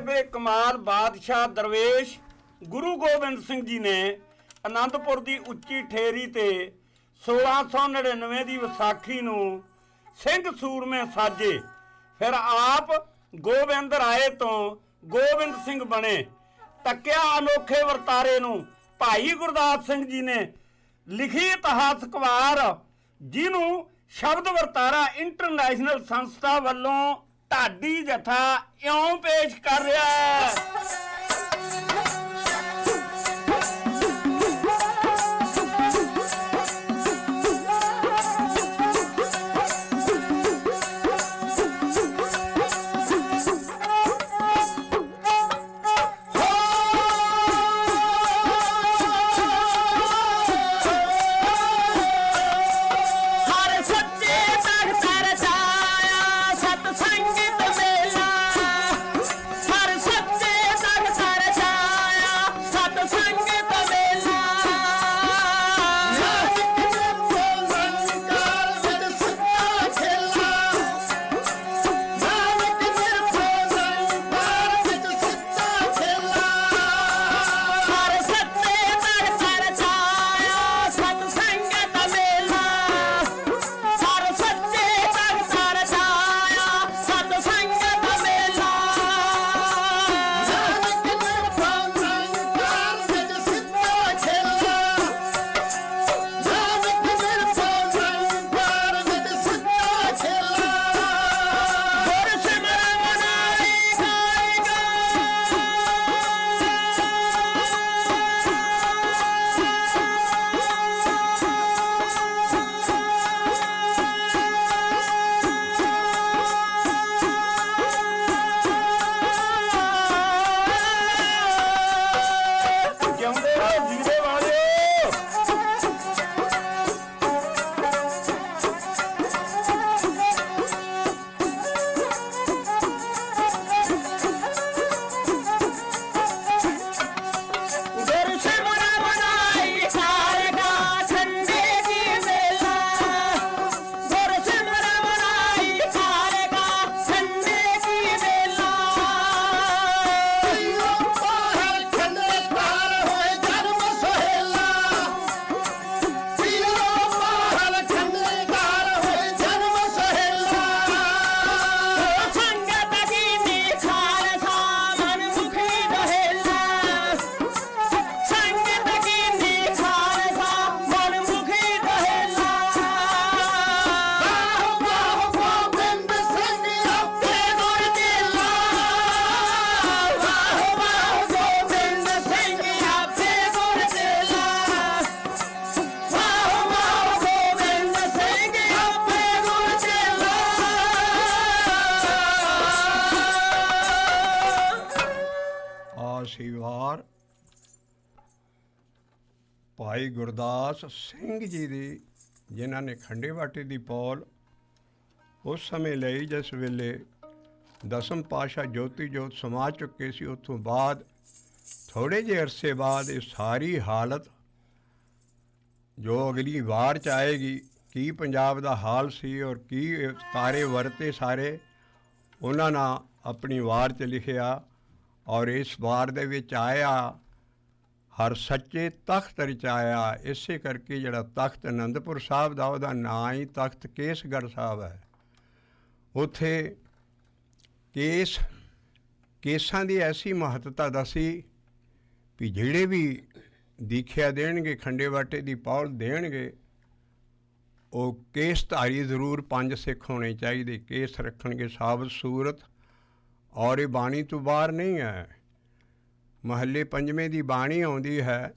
ਬੇਕਮਾਲ ਬਾਦਸ਼ਾਹ ਦਰਵੇਸ਼ ਗੁਰੂ ਗੋਬਿੰਦ ਸਿੰਘ ਜੀ ਨੇ ਆਨੰਦਪੁਰ ਦੀ ਉੱਚੀ ਠੇਰੀ ਤੇ 1699 ਦੀ ਵਿਸਾਖੀ ਨੂੰ ਸਿੰਘ ਸੂਰਮੇ ਸਾਜੇ। ਫਿਰ ਆਪ ਗੋਬਿੰਦ ਰਾਏ ਤੋਂ ਗੋਬਿੰਦ ਸਿੰਘ ਬਣੇ। ਤੱਕਿਆ ਅਨੋਖੇ ਵਰਤਾਰੇ ਨੂੰ ਭਾਈ ਗੁਰਦਾਸ ਸਿੰਘ ਜੀ ਨੇ ਲਿਖੀ ਇਤਿਹਾਸਕ ਵਾਰ, ਜਿਹਨੂੰ ਸ਼ਬਦ ਵਰਤਾਰਾ ਇੰਟਰਨੈਸ਼ਨਲ ਸੰਸਥਾ ਵੱਲੋਂ ਢਾਡੀ ਜਥਾ ਇਉਂ ਪੇਸ਼ ਕਰ ਰਿਹਾ ਹੈ। ਵਾਰ ਭਾਈ ਗੁਰਦਾਸ ਸਿੰਘ ਜੀ ਦੀ, ਜਿਨ੍ਹਾਂ ਨੇ ਖੰਡੇ ਬਾਟੇ ਦੀ ਪੌਲ ਉਸ ਸਮੇਂ ਲਈ ਜਿਸ ਵੇਲੇ ਦਸਮ ਪਾਤਸ਼ਾਹ ਜੋਤੀ ਜੋਤ ਸਮਾ ਚੁੱਕੇ ਸੀ। ਉੱਥੋਂ ਬਾਅਦ ਥੋੜ੍ਹੇ ਜਿਹੇ ਅਰਸੇ ਬਾਅਦ ਇਹ ਸਾਰੀ ਹਾਲਤ ਜੋ ਅਗਲੀ ਵਾਰ 'ਚ ਆਏਗੀ, ਕੀ ਪੰਜਾਬ ਦਾ ਹਾਲ ਸੀ ਔਰ ਕੀ ਤਾਰੇ ਵਰਤੇ ਸਾਰੇ, ਉਹਨਾਂ ਨੇ ਆਪਣੀ ਵਾਰ 'ਚ ਲਿਖਿਆ। ਔਰ ਇਸ ਵਾਰ ਦੇ ਵਿੱਚ ਆਇਆ ਹਰ ਸੱਚੇ ਤਖਤ ਰਚਾਇਆ। ਇਸੇ ਕਰਕੇ ਜਿਹੜਾ ਤਖਤ ਅਨੰਦਪੁਰ ਸਾਹਿਬ ਦਾ, ਉਹਦਾ ਨਾਂ ਹੀ ਤਖਤ ਕੇਸਗੜ੍ਹ ਸਾਹਿਬ ਹੈ। ਉੱਥੇ ਕੇਸਾਂ ਦੀ ਐਸੀ ਮਹੱਤਤਾ ਦੱਸੀ ਵੀ ਜਿਹੜੇ ਵੀ ਦੀਖਿਆ ਦੇਣਗੇ, ਖੰਡੇ ਬਾਟੇ ਦੀ ਪੌਲ ਦੇਣਗੇ, ਉਹ ਕੇਸਧਾਰੀ ਜ਼ਰੂਰ 5 ਸਿੱਖ ਹੋਣੇ ਚਾਹੀਦੇ। ਕੇਸ ਰੱਖਣਗੇ ਸਾਬਤ ਸੂਰਤ, ਔਰ ਇਹ ਬਾਣੀ ਤੋਂ ਬਾਹਰ ਨਹੀਂ ਹੈ। ਮਹੱਲੇ ਪੰਜਵੇਂ ਦੀ ਬਾਣੀ ਆਉਂਦੀ ਹੈ,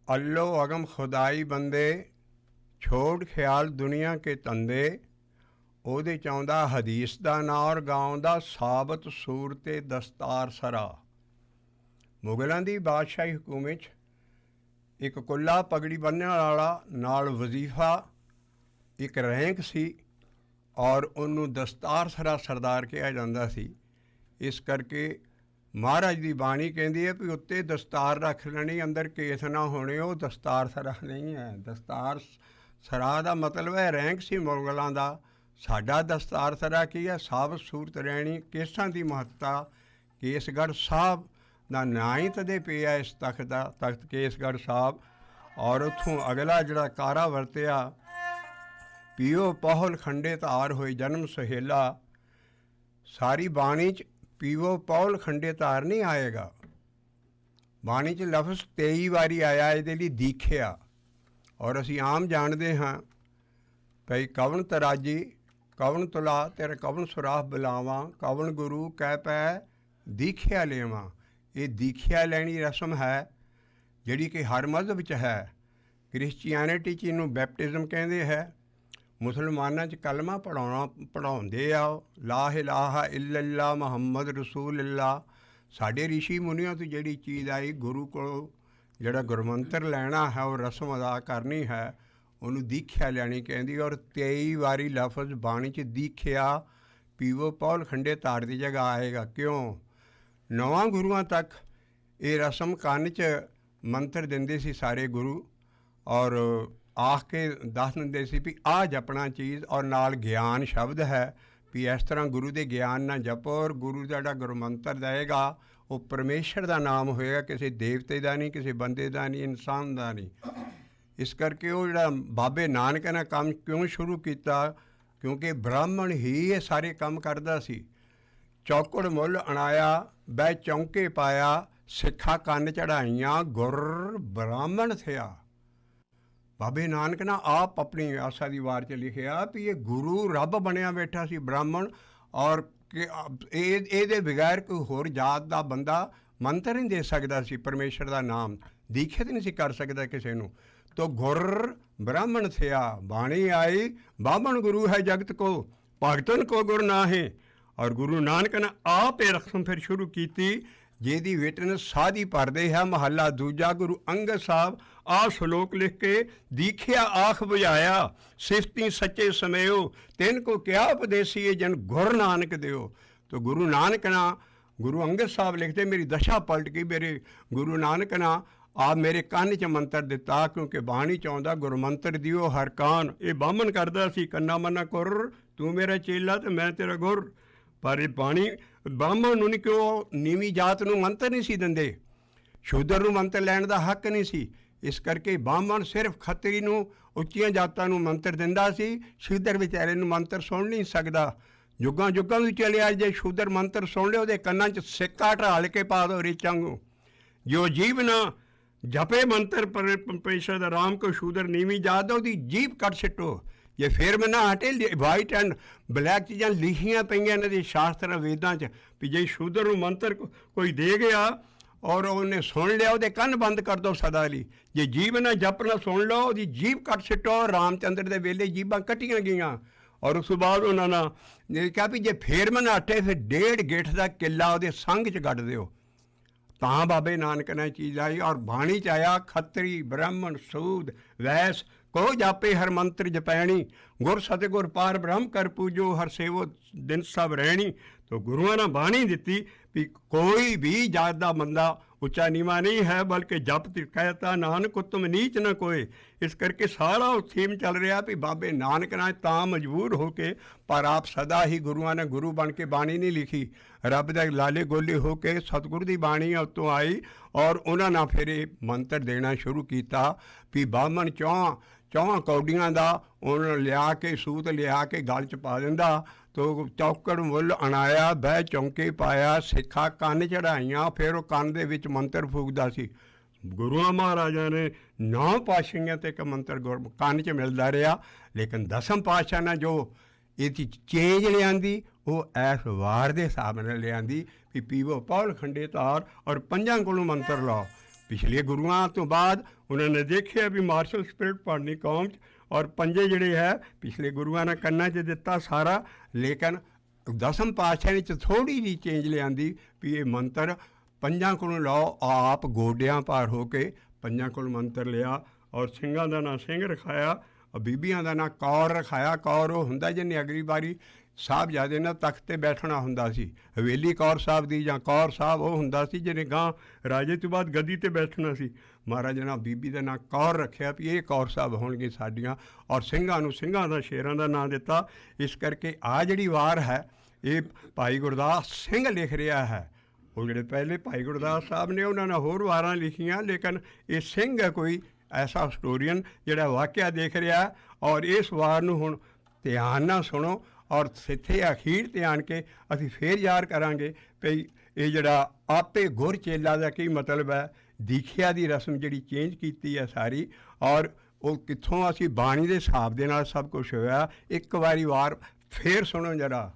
ਅੱਲੋ ਅਗਮ ਖੁਦਾਈ ਬੰਦੇ ਛੋੜ ਖਿਆਲ ਦੁਨੀਆ ਕੇ ਧੰਦੇ। ਉਹਦੇ 'ਚ ਆਉਂਦਾ ਹਦੀਸ ਦਾ ਨਾਂ ਔਰ ਗਾਉਂ ਦਾ ਸਾਬਤ ਸੂਰਤ ਦਸਤਾਰ ਸਰਾ। ਮੁਗਲਾਂ ਦੀ ਬਾਦਸ਼ਾਹੀ ਹਕੂਮਤ 'ਚ ਇੱਕ ਕੁੱਲਾ ਪਗੜੀ ਬੰਨ੍ਹਣ ਵਾਲਾ ਨਾਲ ਵਜ਼ੀਫਾ ਇੱਕ ਰੈਂਕ ਸੀ, ਔਰ ਉਹਨੂੰ ਦਸਤਾਰ ਸਰਾ ਸਰਦਾਰ ਕਿਹਾ ਜਾਂਦਾ ਸੀ। ਇਸ ਕਰਕੇ ਮਹਾਰਾਜ ਦੀ ਬਾਣੀ ਕਹਿੰਦੀ ਹੈ ਵੀ ਉੱਤੇ ਦਸਤਾਰ ਰੱਖ ਲੈਣੀ, ਅੰਦਰ ਕੇਸ ਨਾ ਹੋਣੇ, ਉਹ ਦਸਤਾਰ ਸਰਾ ਨਹੀਂ ਹੈ। ਦਸਤਾਰ ਸਰਾ ਦਾ ਮਤਲਬ ਹੈ ਰੈਂਕ ਸੀ ਮੁਗਲਾਂ ਦਾ, ਸਾਡਾ ਦਸਤਾਰ ਸਰਾ ਕੀ ਹੈ? ਸਾਬਤ ਸੂਰਤ ਰਹਿਣੀ। ਕੇਸਾਂ ਦੀ ਮਹੱਤਤਾ, ਕੇਸਗੜ੍ਹ ਸਾਹਿਬ ਦਾ ਨਾਂ ਹੀ ਤਦੇ ਪਿਆ ਇਸ ਤਖਤ ਦਾ, ਤਖਤ ਕੇਸਗੜ੍ਹ ਸਾਹਿਬ। ਔਰ ਉੱਥੋਂ ਅਗਲਾ ਜਿਹੜਾ ਕਾਰਾ ਵਰਤਿਆ, ਪੀਓ ਪਹੁਲ ਖੰਡੇ ਧਾਰ ਹੋਏ ਜਨਮ ਸੁਹੇਲਾ। ਸਾਰੀ ਬਾਣੀ 'ਚ ਪੀਓ ਪਹੁਲ ਖੰਡੇ ਧਾਰ ਨਹੀਂ ਆਏਗਾ। ਬਾਣੀ 'ਚ ਲਫ਼ਜ਼ 23 ਵਾਰੀ ਆਇਆ ਇਹਦੇ ਲਈ ਦੀਖਿਆ। ਔਰ ਅਸੀਂ ਆਮ ਜਾਣਦੇ ਹਾਂ ਭਈ ਕਵਣ ਤਰਾਜੀ ਕਵਣ ਤੁਲਾ ਤੇਰੇ ਕਵਣ ਸੁਰਾਖ ਬੁਲਾਵਾਂ, ਕਵਣ ਗੁਰੂ ਕਹਿ ਪੈ ਦੀਖਿਆ ਲੇਵਾਂ। ਇਹ ਦੀਖਿਆ ਲੈਣੀ ਰਸਮ ਹੈ ਜਿਹੜੀ ਕਿ ਹਰ ਮਜ਼ਹਬ 'ਚ ਹੈ। ਕ੍ਰਿਸਚੀਅਨਿਟੀ 'ਚ ਇਹਨੂੰ ਬੈਪਟਿਜ਼ਮ ਕਹਿੰਦੇ ਹੈ। ਮੁਸਲਮਾਨਾਂ 'ਚ ਕਲਮਾ ਪੜ੍ਹਾਉਂਦੇ ਆ, ਲਾ ਇਲਾਹਾ ਇল্ਲਾল্লাহ ਮੁਹੰਮਦ ਰਸੂਲullah। ਸਾਡੇ ਰਿਸ਼ੀ ਮੁਨੀਆਂ ਤੋਂ ਜਿਹੜੀ ਚੀਜ਼ ਆਈ, ਗੁਰੂ ਕੋਲੋਂ ਜਿਹੜਾ ਗੁਰਮੰਤਰ ਲੈਣਾ ਹੈ, ਉਹ ਰਸਮ ਅਦਾ ਕਰਨੀ ਹੈ, ਉਹਨੂੰ ਦੀਖਿਆ ਲੈਣੀ ਕਹਿੰਦੀ। ਔਰ 23 ਵਾਰੀ ਲਫ਼ਜ਼ ਬਾਣੀ 'ਚ ਦੀਖਿਆ ਪੀਵੋ ਪੌਲ ਖੰਡੇ ਤਾਰ ਦੀ ਜਗ੍ਹਾ ਆਏਗਾ। ਕਿਉਂ? 9 ਗੁਰੂਆਂ ਤੱਕ ਇਹ ਰਸਮ ਕੰਨ 'ਚ ਮੰਤਰ ਦਿੰਦੇ ਸੀ ਸਾਰੇ ਗੁਰੂ, ਔਰ ਆਖ ਕੇ ਦੱਸ ਦਿੰਦੇ ਸੀ ਵੀ ਆਹ ਜਪਣਾ ਚੀਜ਼। ਔਰ ਨਾਲ ਗਿਆਨ ਸ਼ਬਦ ਹੈ ਵੀ ਇਸ ਤਰ੍ਹਾਂ ਗੁਰੂ ਦੇ ਗਿਆਨ ਨਾਲ ਜਪੋ। ਔਰ ਗੁਰੂ ਦਾ ਜਿਹੜਾ ਗੁਰਮੰਤਰ ਦੇਵੇਗਾ ਉਹ ਪਰਮੇਸ਼ਰ ਦਾ ਨਾਮ ਹੋਏਗਾ, ਕਿਸੇ ਦੇਵਤੇ ਦਾ ਨਹੀਂ, ਕਿਸੇ ਬੰਦੇ ਦਾ ਨਹੀਂ, ਇਨਸਾਨ ਦਾ ਨਹੀਂ। ਇਸ ਕਰਕੇ ਉਹ ਜਿਹੜਾ ਬਾਬੇ ਨਾਨਕ ਨੇ ਕੰਮ ਕਿਉਂ ਸ਼ੁਰੂ ਕੀਤਾ? ਕਿਉਂਕਿ ਬ੍ਰਾਹਮਣ ਹੀ ਇਹ ਸਾਰੇ ਕੰਮ ਕਰਦਾ ਸੀ। ਚੌਕੜ ਮੁੱਲ ਅਣਾਇਆ ਬਹਿ ਚੌਂਕੇ ਪਾਇਆ, ਸਿੱਖਾਂ ਕੰਨ ਚੜ੍ਹਾਈਆਂ ਗੁਰ ਬ੍ਰਾਹਮਣ ਥਿਆ। ਬਾਬੇ ਨਾਨਕ ਨੇ ਆਪ ਆਪਣੀ ਆਸਾ ਦੀ ਵਾਰ 'ਚ ਲਿਖਿਆ ਵੀ ਇਹ ਗੁਰੂ ਰੱਬ ਬਣਿਆ ਬੈਠਾ ਸੀ ਬ੍ਰਾਹਮਣ। ਔਰ ਕਿ ਇਹਦੇ ਬਗੈਰ ਕੋਈ ਹੋਰ ਜਾਤ ਦਾ ਬੰਦਾ ਮੰਤਰ ਨਹੀਂ ਦੇ ਸਕਦਾ ਸੀ ਪਰਮੇਸ਼ਰ ਦਾ ਨਾਮ, ਦੀਖਿਤ ਨਹੀਂ ਸੀ ਕਰ ਸਕਦਾ ਕਿਸੇ ਨੂੰ। ਤੋ ਗੁਰ ਬ੍ਰਾਹਮਣ ਥਿਆ, ਬਾਣੀ ਆਈ ਬਾਹਮਣ ਗੁਰੂ ਹੈ ਜਗਤ ਕੋ, ਭਗਤਨ ਕੋ ਗੁਰ ਨਾਹੇ। ਔਰ ਗੁਰੂ ਨਾਨਕ ਨੇ ਆਪ ਇਹ ਰਸਮ ਫਿਰ ਸ਼ੁਰੂ ਕੀਤੀ, ਜਿਹਦੀ ਵਿਟਨੈਸ ਸਾਦੀ ਭਰਦੇ ਹੈ। ਮਹੱਲਾ ਦੂਜਾ, ਗੁਰੂ ਅੰਗਦ ਸਾਹਿਬ ਆਹ ਸ਼ਲੋਕ ਲਿਖ ਕੇ ਦੀਖਿਆ ਆਖ ਬੁਝਾਇਆ, ਸਿਫਤੀ ਸੱਚੇ ਸਮਿਓ ਤਿੰਨ ਕੋ ਕਿਆ ਉਪਦੇਸੀਏ ਜਨ ਗੁਰ ਨਾਨਕ ਦਿਓ। ਤੋ ਗੁਰੂ ਨਾਨਕ ਨਾ, ਗੁਰੂ ਅੰਗਦ ਸਾਹਿਬ ਲਿਖਦੇ, ਮੇਰੀ ਦਸ਼ਾ ਪਲਟ ਗਈ। ਮੇਰੇ ਗੁਰੂ ਨਾਨਕ ਨਾ ਆਪ ਮੇਰੇ ਕੰਨ 'ਚ ਮੰਤਰ ਦਿੱਤਾ, ਕਿਉਂਕਿ ਬਾਣੀ 'ਚ ਆਉਂਦਾ ਗੁਰਮੰਤਰ ਦਿਓ ਹਰ ਕਾਨ। ਇਹ ਬਾਹਮਣ ਕਰਦਾ ਸੀ, ਕੰਨਾ ਮੰਨਾ ਕੁਰ, ਤੂੰ ਮੇਰਾ ਚੇਲਾ ਤੇ ਮੈਂ ਤੇਰਾ ਗੁਰ। ਪਰ ਇਹ ਬਾਣੀ ਬ੍ਰਾਹਮਣ ਨੂੰ ਨਹੀਂ, ਕਿਉਂ? ਨੀਵੀਂ ਜਾਤ ਨੂੰ ਮੰਤਰ ਨਹੀਂ ਸੀ ਦਿੰਦੇ, ਸ਼ੂਦਰ ਨੂੰ ਮੰਤਰ ਲੈਣ ਦਾ ਹੱਕ ਨਹੀਂ ਸੀ। ਇਸ ਕਰਕੇ ਬ੍ਰਾਹਮਣ ਸਿਰਫ ਖੱਤਰੀ ਨੂੰ, ਉੱਚੀਆਂ ਜਾਤਾਂ ਨੂੰ ਮੰਤਰ ਦਿੰਦਾ ਸੀ। ਸ਼ੂਦਰ ਵਿਚਾਰੇ ਨੂੰ ਮੰਤਰ ਸੁਣ ਨਹੀਂ ਸਕਦਾ। ਯੁੱਗਾਂ ਯੁੱਗਾਂ ਵੀ ਚੱਲਿਆ, ਜੇ ਸ਼ੂਦਰ ਮੰਤਰ ਸੁਣ ਲਿਓ ਉਹਦੇ ਕੰਨਾਂ 'ਚ ਸਿੱਕਾ ਢਾਲ ਕੇ ਪਾ ਦਿਓ ਰੇਚਾਂ ਨੂੰ। ਜੋ ਜੀਭ ਨਾ ਜਪੇ ਮੰਤਰ ਪਰਮੇਸ਼ਰ ਦਾ ਰਾਮ ਕੋ ਸ਼ੂਦਰ ਨੀਵੀਂ ਜਾਤ ਦਾ, ਉਹਦੀ ਜੀਭ ਕੱਟ ਸਿੱਟੋ। ਜੇ ਫਿਰ ਮੈਂ ਨਾ ਹਟੇ, ਵਾਈਟ ਐਂਡ ਬਲੈਕ ਚੀਜ਼ਾਂ ਲਿਖੀਆਂ ਪਈਆਂ ਇਹਨਾਂ ਦੇ ਸ਼ਾਸਤਰਾਂ ਵੇਦਾਂ 'ਚ ਵੀ ਜੇ ਸ਼ੂਦਰ ਨੂੰ ਮੰਤਰ ਕੋਈ ਦੇ ਗਿਆ ਔਰ ਉਹਨੇ ਸੁਣ ਲਿਆ, ਉਹਦੇ ਕੰਨ ਬੰਦ ਕਰ ਦਿਓ ਸਦਾ ਲਈ। ਜੇ ਜੀਭ ਨਾ ਜਪਣਾ ਸੁਣ ਲਓ, ਉਹਦੀ ਜੀਭ ਕੱਟ ਸਿੱਟੋ। ਰਾਮਚੰਦਰ ਦੇ ਵੇਲੇ ਜੀਭਾਂ ਕੱਟੀਆਂ ਗਈਆਂ। ਔਰ ਉਸ ਤੋਂ ਬਾਅਦ ਉਹਨਾਂ ਨੇ ਕਿਹਾ ਵੀ ਜੇ ਫੇਰ ਮੈਂ ਨਾ ਹਟੇ, ਫਿਰ 1.5 ਗਿੱਠ ਦਾ ਕਿੱਲਾ ਉਹਦੇ ਸੰਗ 'ਚ ਗੱਡ ਦਿਓ। ਤਾਂ ਬਾਬੇ ਨਾਨਕ ਨੇ ਚੀਜ਼ ਆਈ। ਔਰ ਬਾਣੀ 'ਚ ਆਇਆ ਖੱਤਰੀ ਬ੍ਰਾਹਮਣ ਸੂਦ ਵੈਸ ਕੋ ਜਾਪੇ ਹਰ ਮੰਤਰ ਜਪੈਣੀ, ਗੁਰ ਸਤਿਗੁਰ ਪਾਰ ਬ੍ਰਹਮ ਕਰ ਪੂਜੋ, ਹਰ ਸੇਵੋ ਦਿਨ ਸਭ ਰਹਿਣੀ। ਤੋ ਗੁਰੂਆਂ ਨੇ ਬਾਣੀ ਦਿੱਤੀ ਵੀ ਕੋਈ ਵੀ ਜਾਤ ਦਾ ਬੰਦਾ ਉੱਚਾ ਨੀਵਾਂ ਨਹੀਂ ਹੈ, ਬਲਕਿ ਜਪ ਕਹਿਤਾ ਨਾਨਕ ਉਤਮ ਨੀਚ ਨਾ ਕੋਏ। ਇਸ ਕਰਕੇ ਸਾਰਾ ਉਹ ਥੀਮ ਚੱਲ ਰਿਹਾ ਵੀ ਬਾਬੇ ਨਾਨਕ ਨੇ ਤਾਂ ਮਜਬੂਰ ਹੋ ਕੇ, ਪਰ ਆਪ ਸਦਾ ਹੀ ਗੁਰੂਆਂ ਨੇ ਗੁਰੂ ਬਣ ਕੇ ਬਾਣੀ ਨਹੀਂ ਲਿਖੀ। ਰੱਬ ਦਾ ਲਾਲੇ ਗੋਲੇ ਹੋ ਕੇ ਸਤਿਗੁਰ ਦੀ ਬਾਣੀ ਉੱਤੋਂ ਆਈ। ਔਰ ਉਹਨਾਂ ਨੇ ਫਿਰ ਇਹ ਮੰਤਰ ਦੇਣਾ ਸ਼ੁਰੂ ਕੀਤਾ ਵੀ ਬਾਹਮਣ ਚੌਹਾਂ ਕੌਡੀਆਂ ਦਾ ਉਹਨੂੰ ਲਿਆ ਕੇ, ਸੂਤ ਲਿਆ ਕੇ ਗਲ 'ਚ ਪਾ ਦਿੰਦਾ। ਤੋ ਚੌਕੜ ਮੁੱਲ ਅਣਾਇਆ ਬਹਿ ਚੌਂਕੇ ਪਾਇਆ, ਸਿੱਖਾ ਕੰਨ ਚੜ੍ਹਾਈਆਂ। ਫਿਰ ਉਹ ਕੰਨ ਦੇ ਵਿੱਚ ਮੰਤਰ ਫੂਕਦਾ ਸੀ। ਗੁਰੂਆਂ ਮਹਾਰਾਜਾ ਨੇ 9 ਪਾਤਸ਼ਾਹੀਆਂ ਤੇ ਇੱਕ ਮੰਤਰ ਕੰਨ 'ਚ ਮਿਲਦਾ ਰਿਹਾ। ਲੇਕਿਨ 10ਮ ਪਾਤਸ਼ਾਹ ਨੇ ਜੋ ਇਹਦੀ ਚੇਂਜ ਲਿਆਂਦੀ, ਉਹ ਇਸ ਵਾਰ ਦੇ ਹਿਸਾਬ ਨਾਲ ਲਿਆਂਦੀ ਵੀ ਪੀਵੋ ਪੌਲ ਖੰਡੇ ਧਾਰ ਔਰ 5 ਕੋਲੋਂ ਮੰਤਰ ਲਾਓ। ਪਿਛਲੇ ਗੁਰੂਆਂ ਤੋਂ ਬਾਅਦ ਉਹਨਾਂ ਨੇ ਦੇਖਿਆ ਵੀ ਮਾਰਸ਼ਲ ਸਪਿਰਿਟ ਪੜ੍ਹਨੀ ਕੌਮ 'ਚ, ਔਰ 5 ਜਿਹੜੇ ਹੈ ਪਿਛਲੇ ਗੁਰੂਆਂ ਨੇ ਕੰਨਾਂ 'ਚ ਦਿੱਤਾ ਸਾਰਾ। ਲੇਕਿਨ 10ਮ ਪਾਤਸ਼ਾਹ ਨੇ ਥੋੜ੍ਹੀ ਜਿਹੀ ਚੇਂਜ ਲਿਆਂਦੀ ਵੀ ਇਹ ਮੰਤਰ 5 ਕੋਲੋਂ ਲਾਓ। ਆਪ ਗੋਡਿਆਂ ਭਾਰ ਹੋ ਕੇ 5 ਕੋਲ ਮੰਤਰ ਲਿਆ। ਔਰ ਸਿੰਘਾਂ ਦਾ ਨਾਂ ਸਿੰਘ ਰਖਾਇਆ, ਬੀਬੀਆਂ ਦਾ ਨਾਂ ਕੌਰ ਰਖਾਇਆ। ਕੌਰ ਉਹ ਹੁੰਦਾ ਜਿਹਨੇ ਅਗਲੀ ਵਾਰੀ ਸਾਹਿਬਜ਼ਾਦੇ ਨਾਲ ਤਖਤ 'ਤੇ ਬੈਠਣਾ ਹੁੰਦਾ ਸੀ। ਹਵੇਲੀ ਕੌਰ ਸਾਹਿਬ ਦੀ ਜਾਂ ਕੌਰ ਸਾਹਿਬ ਉਹ ਹੁੰਦਾ ਸੀ ਜਿਹਨੇ ਗਾਂ ਰਾਜੇ ਤੋਂ ਬਾਅਦ ਗੱਦੀ 'ਤੇ ਬੈਠਣਾ ਸੀ। ਮਹਾਰਾਜ ਨੇ ਬੀਬੀ ਦਾ ਨਾਂ ਕੌਰ ਰੱਖਿਆ ਵੀ ਇਹ ਕੌਰ ਸਾਹਿਬ ਹੋਣਗੇ ਸਾਡੀਆਂ, ਔਰ ਸਿੰਘਾਂ ਨੂੰ ਸਿੰਘਾਂ ਦਾ ਸ਼ੇਰਾਂ ਦਾ ਨਾਂ ਦਿੱਤਾ। ਇਸ ਕਰਕੇ ਆ ਜਿਹੜੀ ਵਾਰ ਹੈ ਇਹ ਭਾਈ ਗੁਰਦਾਸ ਸਿੰਘ ਲਿਖ ਰਿਹਾ ਹੈ। ਉਹ ਜਿਹੜੇ ਪਹਿਲੇ ਭਾਈ ਗੁਰਦਾਸ ਸਾਹਿਬ ਨੇ ਉਹਨਾਂ ਨੇ ਹੋਰ ਵਾਰਾਂ ਲਿਖੀਆਂ, ਲੇਕਿਨ ਇਹ ਸਿੰਘ ਹੈ ਕੋਈ ਐਸਾ ਹਿਸਟੋਰੀਅਨ ਜਿਹੜਾ ਵਾਕਿਆ ਦੇਖ ਰਿਹਾ। ਔਰ ਇਸ ਵਾਰ ਨੂੰ ਹੁਣ ਧਿਆਨ ਨਾਲ ਸੁਣੋ, ਔਰ ਇੱਥੇ ਅਖੀਰ 'ਤੇ ਆਣ ਕੇ ਅਸੀਂ ਫੇਰ ਯਾਦ ਕਰਾਂਗੇ ਵੀ ਇਹ ਜਿਹੜਾ ਆਪੇ ਗੁਰ ਚੇਲਾ ਦਾ ਕੀ ਮਤਲਬ ਹੈ। ਦੀਖਿਆ ਦੀ ਰਸਮ ਜਿਹੜੀ ਚੇਂਜ ਕੀਤੀ ਹੈ ਸਾਰੀ, ਔਰ ਉਹ ਕਿੱਥੋਂ ਅਸੀਂ ਬਾਣੀ ਦੇ ਹਿਸਾਬ ਦੇ ਨਾਲ ਸਭ ਕੁਛ ਹੋਇਆ। ਇੱਕ ਵਾਰ ਫੇਰ ਸੁਣੋ ਜਰਾ।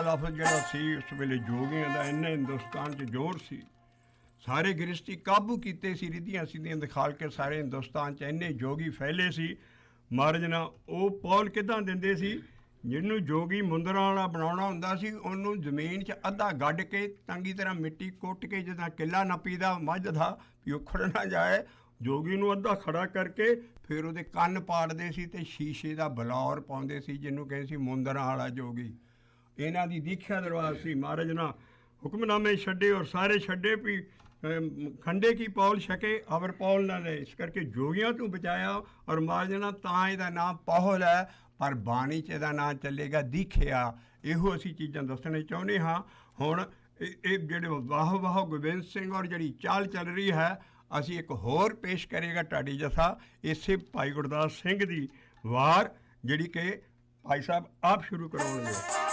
ਲਫ਼ਜ਼ ਜਿਹੜਾ ਸੀ ਉਸ ਵੇਲੇ ਜੋਗੀਆਂ ਦਾ ਇੰਨਾ ਹਿੰਦੁਸਤਾਨ 'ਚ ਜ਼ੋਰ ਸੀ, ਸਾਰੇ ਗ੍ਰਸਤੀ ਕਾਬੂ ਕੀਤੇ ਸੀ, ਰਿੱਧੀਆਂ ਸਿੱਧੀਆਂ ਦਿਖਾਲ ਕੇ ਸਾਰੇ ਹਿੰਦੁਸਤਾਨ 'ਚ ਇੰਨੇ ਜੋਗੀ ਫੈਲੇ ਸੀ। ਮਹਾਰਾਜ ਨਾ ਉਹ ਪੌਲ ਕਿੱਦਾਂ ਦਿੰਦੇ ਸੀ, ਜਿਹਨੂੰ ਜੋਗੀ ਮੁੰਦਰਾਂ ਵਾਲਾ ਬਣਾਉਣਾ ਹੁੰਦਾ ਸੀ ਉਹਨੂੰ ਜ਼ਮੀਨ 'ਚ ਅੱਧਾ ਗੱਡ ਕੇ ਚੰਗੀ ਤਰ੍ਹਾਂ ਮਿੱਟੀ ਕੁੱਟ ਕੇ, ਜਿੱਦਾਂ ਕਿੱਲਾ ਨੱਪੀਦਾ ਮੱਝ ਦਾ ਵੀ ਉਖੜ ਨਾ ਜਾਏ, ਜੋਗੀ ਨੂੰ ਅੱਧਾ ਖੜਾ ਕਰਕੇ ਫਿਰ ਉਹਦੇ ਕੰਨ ਪਾੜਦੇ ਸੀ ਅਤੇ ਸ਼ੀਸ਼ੇ ਦਾ ਬਲੌਰ ਪਾਉਂਦੇ ਸੀ, ਜਿਹਨੂੰ ਕਹਿੰਦੇ ਸੀ ਮੁੰਦਰਾਂ ਵਾਲਾ ਜੋਗੀ। ਇਹਨਾਂ ਦੀ ਦੀਖਿਆ ਦਰਬਾਰ ਸੀ। ਮਹਾਰਾਜ ਨਾ ਹੁਕਮਨਾਮੇ ਛੱਡੇ ਔਰ ਸਾਰੇ ਛੱਡੇ ਵੀ ਖੰਡੇ ਕੀ ਪੌਲ ਛਕੇ ਅਵਰ ਪੌਲ ਨਾ ਲਏ, ਇਸ ਕਰਕੇ ਜੋਗੀਆਂ ਤੋਂ ਬਚਾਇਆ। ਔਰ ਮਹਾਰਾਜ ਨਾ ਤਾਂ ਇਹਦਾ ਨਾਮ ਪੌਲ ਹੈ, ਪਰ ਬਾਣੀ 'ਚ ਇਹਦਾ ਨਾਂ ਚੱਲੇਗਾ ਦੀਖਿਆ। ਇਹੋ ਅਸੀਂ ਚੀਜ਼ਾਂ ਦੱਸਣੇ ਚਾਹੁੰਦੇ ਹਾਂ। ਹੁਣ ਇਹ ਜਿਹੜੇ ਵਾਹ ਵਾਹ ਗੋਬਿੰਦ ਸਿੰਘ ਔਰ ਜਿਹੜੀ ਚਾਲ ਚੱਲ ਰਹੀ ਹੈ, ਅਸੀਂ ਇੱਕ ਹੋਰ ਪੇਸ਼ ਕਰੇਗਾ ਤੁਹਾਡੀ ਜਥਾ ਇਸੇ ਭਾਈ ਗੁਰਦਾਸ ਸਿੰਘ ਦੀ ਵਾਰ, ਜਿਹੜੀ ਕਿ ਭਾਈ ਸਾਹਿਬ ਆਪ ਸ਼ੁਰੂ ਕਰਾਉਣਗੇ।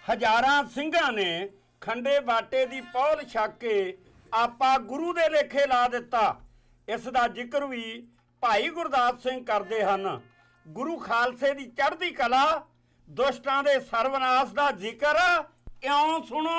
ਹਜ਼ਾਰਾਂ ਸਿੰਘਾਂ ਨੇ ਖੰਡੇ ਬਾਟੇ ਦੀ ਪੌਲ ਛਕ ਕੇ ਆਪਾ ਗੁਰੂ ਦੇ ਲੇਖੇ ਲਾ ਦਿੱਤਾ। ਇਸ ਦਾ ਜ਼ਿਕਰ ਵੀ ਭਾਈ ਗੁਰਦਾਸ ਸਿੰਘ ਕਰਦੇ ਹਨ। ਗੁਰੂ ਖਾਲਸੇ ਦੀ ਚੜ੍ਹਦੀ ਕਲਾ, ਦੁਸ਼ਟਾਂ ਦੇ ਸਰਵਨਾਸ਼ ਦਾ ਜ਼ਿਕਰ ਇਉਂ ਸੁਣੋ।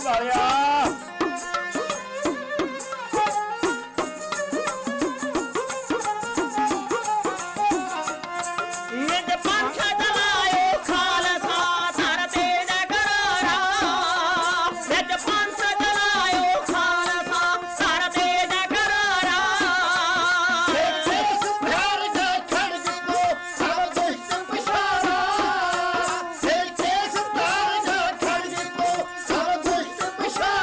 ਵਾਲਿਆ। ਨਿਜ ਪੰਥ ਚਲਾਇਓ ਖਾਲਸਾ ਧਰਤੀ ਦੇ ਕਰਾਰਾ ਨਿਜ ਪੰਥ ਚਲਾਇਓ ਖਾਲਸਾ ਧਰਤੀ ਦੇ ਕਰਾਰਾ ਦੇਸ ਪਿਆਰ ਦਾ ਖੜਗ ਕੋ ਸਭ ਦੁਸ਼ਟ ਪਛਾੜਾ ਦੇਸ ਪਿਆਰ ਦਾ ਖੜਗ ਕੋ ਸਭ ਦੁਸ਼ਟ ਪਛਾੜਾ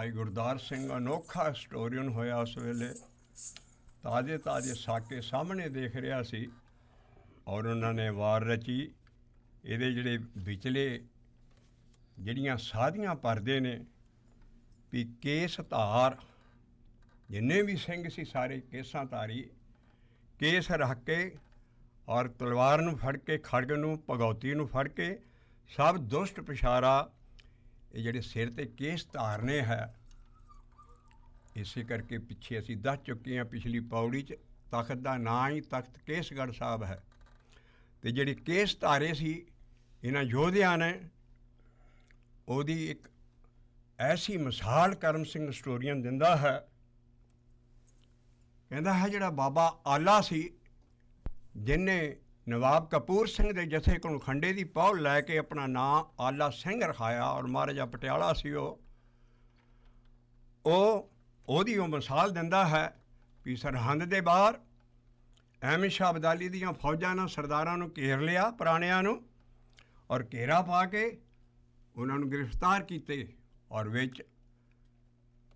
ਭਾਈ ਗੁਰਦਾਸ ਸਿੰਘ ਅਨੋਖਾ ਹਿਸਟੋਰੀਅਨ ਹੋਇਆ ਉਸ ਵੇਲੇ। ਤਾਜ਼ੇ ਤਾਜ਼ੇ ਸਾਕੇ ਸਾਹਮਣੇ ਦੇਖ ਰਿਹਾ ਸੀ ਔਰ ਉਹਨਾਂ ਨੇ ਵਾਰ ਰਚੀ। ਇਹਦੇ ਜਿਹੜੇ ਵਿਚਲੇ ਜਿਹੜੀਆਂ ਸਾਧੀਆਂ ਪਰਦੇ ਨੇ ਵੀ ਕੇਸ ਧਾਰ, ਜਿੰਨੇ ਵੀ ਸਿੰਘ ਸੀ ਸਾਰੇ ਕੇਸਾਂ ਧਾਰੀ, ਕੇਸ ਰੱਖ ਕੇ ਔਰ ਤਲਵਾਰ ਨੂੰ ਫੜ ਕੇ, ਖੜਗ ਨੂੰ, ਭਗੌਤੀ ਨੂੰ ਫੜ ਕੇ, ਸਭ ਦੁਸ਼ਟ ਪਿਸ਼ਾਰਾ ਇਹ ਜਿਹੜੇ ਸਿਰ 'ਤੇ ਕੇਸ ਧਾਰਨੇ ਹੈ। ਇਸੇ ਕਰਕੇ ਪਿੱਛੇ ਅਸੀਂ ਦੱਸ ਚੁੱਕੇ ਹਾਂ ਪਿਛਲੀ ਪੌੜੀ 'ਚ, ਤਖਤ ਦਾ ਨਾਂ ਹੀ ਤਖਤ ਕੇਸਗੜ੍ਹ ਸਾਹਿਬ ਹੈ। ਅਤੇ ਜਿਹੜੇ ਕੇਸ ਧਾਰੇ ਸੀ ਇਹਨਾਂ ਯੋਧਿਆਂ ਨੇ, ਉਹਦੀ ਇੱਕ ਐਸੀ ਮਿਸਾਲ ਕਰਮ ਸਿੰਘ ਹਿਸਟੋਰੀਅਨ ਦਿੰਦਾ ਹੈ। ਕਹਿੰਦਾ ਹੈ ਜਿਹੜਾ ਬਾਬਾ ਆਲਾ ਸੀ, ਜਿਹਨੇ ਨਵਾਬ ਕਪੂਰ ਸਿੰਘ ਦੇ ਜਥੇ ਕੋਲੋਂ ਖੰਡੇ ਦੀ ਪਹੁਲ ਲੈ ਕੇ ਆਪਣਾ ਨਾਂ ਆਲਾ ਸਿੰਘ ਰਖਾਇਆ, ਔਰ ਮਹਾਰਾਜਾ ਪਟਿਆਲਾ ਸੀ ਉਹਦੀ ਉਹ ਮਿਸਾਲ ਦਿੰਦਾ ਹੈ ਵੀ ਸਰਹੰਦ ਦੇ ਬਾਹਰ ਅਹਿਮਦ ਸ਼ਾਹ ਅਬਦਾਲੀ ਦੀਆਂ ਫੌਜਾਂ ਨਾਲ ਸਰਦਾਰਾਂ ਨੂੰ ਘੇਰ ਲਿਆ, ਪੁਰਾਣਿਆਂ ਨੂੰ, ਔਰ ਘੇਰਾ ਪਾ ਕੇ ਉਹਨਾਂ ਨੂੰ ਗ੍ਰਿਫਤਾਰ ਕੀਤੇ, ਔਰ ਵਿੱਚ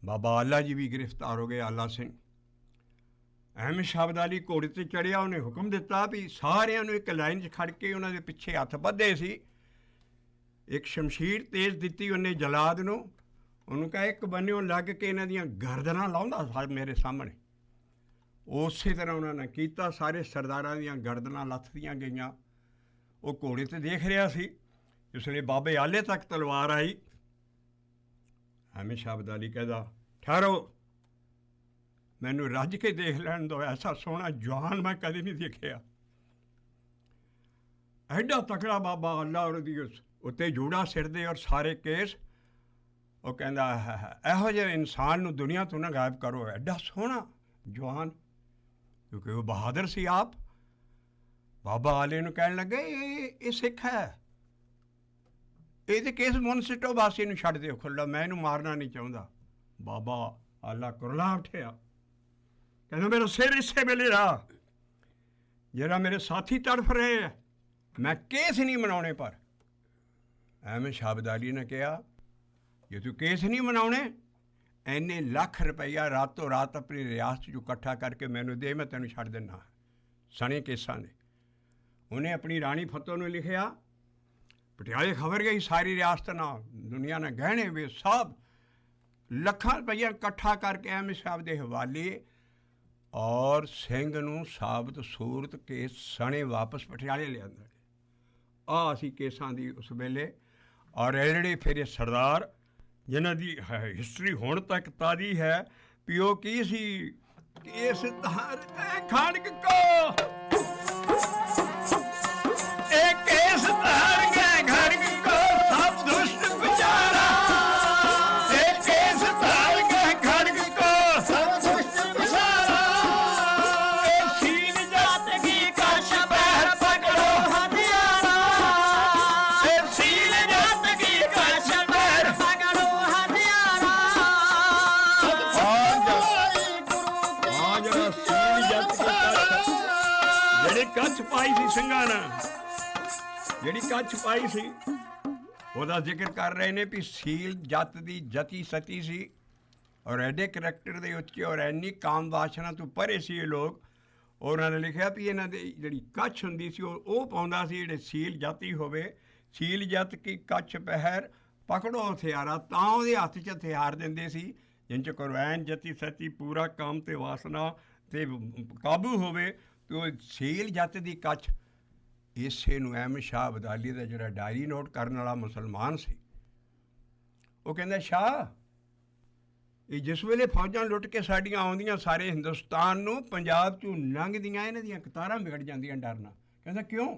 ਬਾਬਾ ਆਲਾ ਜੀ ਵੀ ਗ੍ਰਿਫਤਾਰ ਹੋ ਗਏ, ਆਲਾ ਸਿੰਘ। ਅਹਿਮਦ ਸ਼ਾਹ ਅਬਦਾਲੀ ਘੋੜੇ 'ਤੇ ਚੜ੍ਹਿਆ, ਉਹਨੇ ਹੁਕਮ ਦਿੱਤਾ ਵੀ ਸਾਰਿਆਂ ਨੂੰ ਇੱਕ ਲਾਈਨ 'ਚ ਖੜ੍ਹ ਕੇ, ਉਹਨਾਂ ਦੇ ਪਿੱਛੇ ਹੱਥ ਬੱਧੇ ਸੀ, ਇੱਕ ਸ਼ਮਸ਼ੀਰ ਤੇਜ਼ ਦਿੱਤੀ ਉਹਨੇ ਜਲਾਦ ਨੂੰ, ਉਹਨੂੰ ਕਹੇ ਇੱਕ ਬੰਨਿਓ ਲੱਗ ਕੇ ਇਹਨਾਂ ਦੀਆਂ ਗਰਦਨਾਂ ਲਾਉਂਦਾ ਮੇਰੇ ਸਾਹਮਣੇ। ਉਸੇ ਤਰ੍ਹਾਂ ਉਹਨਾਂ ਨੇ ਕੀਤਾ, ਸਾਰੇ ਸਰਦਾਰਾਂ ਦੀਆਂ ਗਰਦਨਾਂ ਲੱਥਦੀਆਂ ਗਈਆਂ। ਉਹ ਘੋੜੇ 'ਤੇ ਦੇਖ ਰਿਹਾ ਸੀ। ਇਸ ਵੇਲੇ ਬਾਬੇ ਆਲੇ ਤੱਕ ਤਲਵਾਰ ਆਈ। ਅਹਿਮਦ ਸ਼ਾਹ ਅਬਦਾਲੀ ਕਹਿੰਦਾ, ਠਹਿਰੋ, ਮੈਨੂੰ ਰੱਜ ਕੇ ਦੇਖ ਲੈਣ ਦਿਓ, ਐਸਾ ਸੋਹਣਾ ਜਵਾਨ ਮੈਂ ਕਦੇ ਨਹੀਂ ਦੇਖਿਆ। ਐਡਾ ਤਕੜਾ ਬਾਬਾ ਆਲਾ, ਔਰ ਉਹਦੀ ਉੱਤੇ ਜੂੜਾ ਸਿਰ ਦੇ ਔਰ ਸਾਰੇ ਕੇਸ। ਉਹ ਕਹਿੰਦਾ ਇਹੋ ਜਿਹੇ ਇਨਸਾਨ ਨੂੰ ਦੁਨੀਆ ਤੋਂ ਨਾ ਗਾਇਬ ਕਰੋ, ਐਡਾ ਸੋਹਣਾ ਜਵਾਨ, ਕਿਉਂਕਿ ਉਹ ਬਹਾਦਰ ਸੀ ਆਪ। ਬਾਬਾ ਆਲੇ ਨੂੰ ਕਹਿਣ ਲੱਗੇ ਇਹ ਸਿੱਖ ਹੈ, ਇਹਦੇ ਕੇਸ ਮੁਨਸਿਟੋ ਬਾਸੀ ਨੂੰ ਛੱਡ ਦਿਓ ਖੁੱਲ੍ਹਾ, ਮੈਂ ਇਹਨੂੰ ਮਾਰਨਾ ਨਹੀਂ ਚਾਹੁੰਦਾ। ਬਾਬਾ ਆਲਾ ਕੁਰਲਾ ਉੱਠਿਆ, ਕਹਿੰਦਾ ਮੇਰਾ ਸਿਰ ਇਸੇ ਵੇਲੇ ਆ, ਜਿਹੜਾ ਮੇਰੇ ਸਾਥੀ ਤੜਫ ਰਹੇ ਹੈ, ਮੈਂ ਕੇਸ ਨਹੀਂ ਮਨਾਉਣੇ। ਪਰ ਅਹਿਮਦ ਸ਼ਾਹ ਅਬਦਾਲੀ ਨੇ ਕਿਹਾ, ਜੇ ਤੂੰ ਕੇਸ ਨਹੀਂ ਮਨਾਉਣੇ, ਇੰਨੇ ਲੱਖ ਰੁਪਈਆ ਰਾਤੋਂ ਰਾਤ ਆਪਣੀ ਰਿਆਸਤ 'ਚੋਂ ਇਕੱਠਾ ਕਰਕੇ ਮੈਨੂੰ ਦੇ, ਮੈਂ ਤੈਨੂੰ ਛੱਡ ਦਿੰਦਾ ਸਣੇ ਕੇਸਾਂ ਦੇ। ਉਹਨੇ ਆਪਣੀ ਰਾਣੀ ਫਤੋ ਨੂੰ ਲਿਖਿਆ, ਪਟਿਆਲੇ ਖਬਰ ਗਈ ਸਾਰੀ ਰਿਆਸਤ ਨਾਲ, ਦੁਨੀਆ ਨੇ ਗਹਿਣੇ ਵੇ ਸਭ ਲੱਖਾਂ ਰੁਪਈਆ ਇਕੱਠਾ ਕਰਕੇ ਅਹਿਮਦ ਸ਼ਾਹ ਦੇ ਹਵਾਲੇ, ਔਰ ਸਿੰਘ ਨੂੰ ਸਾਬਤ ਸੂਰਤ ਕੇਸ ਸਣੇ ਵਾਪਸ ਪਟਿਆਲੇ ਲਿਆਂਦਾ। ਆਹ ਅਸੀਂ ਕੇਸਾਂ ਦੀ ਉਸ ਵੇਲੇ, ਔਰ ਇਹ ਜਿਹੜੇ ਫਿਰ ਇਹ ਸਰਦਾਰ ਜਿਨ੍ਹਾਂ ਦੀ ਹਿਸਟਰੀ ਹੁਣ ਤੱਕ ਤਾਜ਼ੀ ਹੈ ਵੀ ਉਹ ਕੀ ਸੀ। ਕੇਸ ਧਾਰ ਖੜਗ ਕੋ, ਇਹ ਕੇਸ ਧਾਰ ਕੇ ਖੜਗ ਕੋ ਸਭ ਦੁਸ਼ਟ ਵਿਚਾਰਾ, ਇਹ ਕੇਸ ਧਾਰ ਕੇ ਖੜਗ ਕੋ ਸਭ ਦੁਸ਼ਟ ਵਿਚਾਰਾ, ਇਹ ਸੀਲ ਜਾਤ ਕੀ ਕਸ਼ ਪਹਿਰ ਪਕੜੋ ਹਥਿਆਰਾ, ਇਹ ਸੀਲ ਜਾਤ ਕੀ ਕਸ਼ ਪਹਿਰ ਪਕੜੋ ਹਥਿਆਰਾ। ਜਿਹੜਾ ਸੀਲ ਜੱਟ ਕੇ ਕੱਛ, ਜਿਹੜੀ ਕੱਛ ਪਾਈ ਸੀ ਸਿੰਘਾਂ ਨੇ, ਜਿਹੜੀ ਕੱਛ ਪਾਈ ਸੀ, ਉਹਦਾ ਜ਼ਿਕਰ ਕਰ ਰਹੇ ਨੇ ਵੀ ਸੀਲ ਜੱਟ ਦੀ ਜਤੀ ਸਤੀ ਸੀ, ਔਰ ਐਡੇ ਕਰੈਕਟਰ ਦੇ ਉੱਚੇ ਔਰ ਐਨੀ ਕਾਮ ਵਾਸ਼ਨਾ ਤੋਂ ਪਰੇ ਸੀ ਇਹ ਲੋਕ। ਉਹਨਾਂ ਨੇ ਲਿਖਿਆ ਵੀ ਇਹਨਾਂ ਦੀ ਜਿਹੜੀ ਕੱਛ ਹੁੰਦੀ ਸੀ ਉਹ ਪਾਉਂਦਾ ਸੀ ਜਿਹੜੇ ਸੀਲ ਜਾਤੀ ਹੋਵੇ। ਸੀਲ ਜੱਤ ਕੀ ਕੱਛ ਪਹਿਰ ਪਕੜੋ ਹਥਿਆਰਾ, ਤਾਂ ਉਹਦੇ ਹੱਥ 'ਚ ਹਥਿਆਰ ਦਿੰਦੇ ਸੀ, ਜਿਨ 'ਚ ਕਰਵੈਨ ਜਤੀ ਸਤੀ ਪੂਰਾ ਕੰਮ ਤੇ ਵਾਸਨਾ ਤੇ ਕਾਬੂ ਹੋਵੇ। ਤੇ ਉਹ ਸੀਲ ਜੱਤ ਦੀ ਕੱਛ, ਇਸੇ ਨੂੰ ਅਹਿਮਦ ਸ਼ਾਹ ਅਬਦਾਲੀ ਦਾ ਜਿਹੜਾ ਡਾਇਰੀ ਨੋਟ ਕਰਨ ਵਾਲਾ ਮੁਸਲਮਾਨ ਸੀ, ਉਹ ਕਹਿੰਦਾ, ਸ਼ਾਹ ਇਹ ਜਿਸ ਵੇਲੇ ਫੌਜਾਂ ਲੁੱਟ ਕੇ ਸਾਡੀਆਂ ਆਉਂਦੀਆਂ ਸਾਰੇ ਹਿੰਦੁਸਤਾਨ ਨੂੰ, ਪੰਜਾਬ 'ਚੋਂ ਲੰਘਦੀਆਂ ਇਹਨਾਂ ਦੀਆਂ ਕਤਾਰਾਂ ਵਿਗੜ ਜਾਂਦੀਆਂ ਡਰ ਨਾਲ। ਕਹਿੰਦਾ ਕਿਉਂ?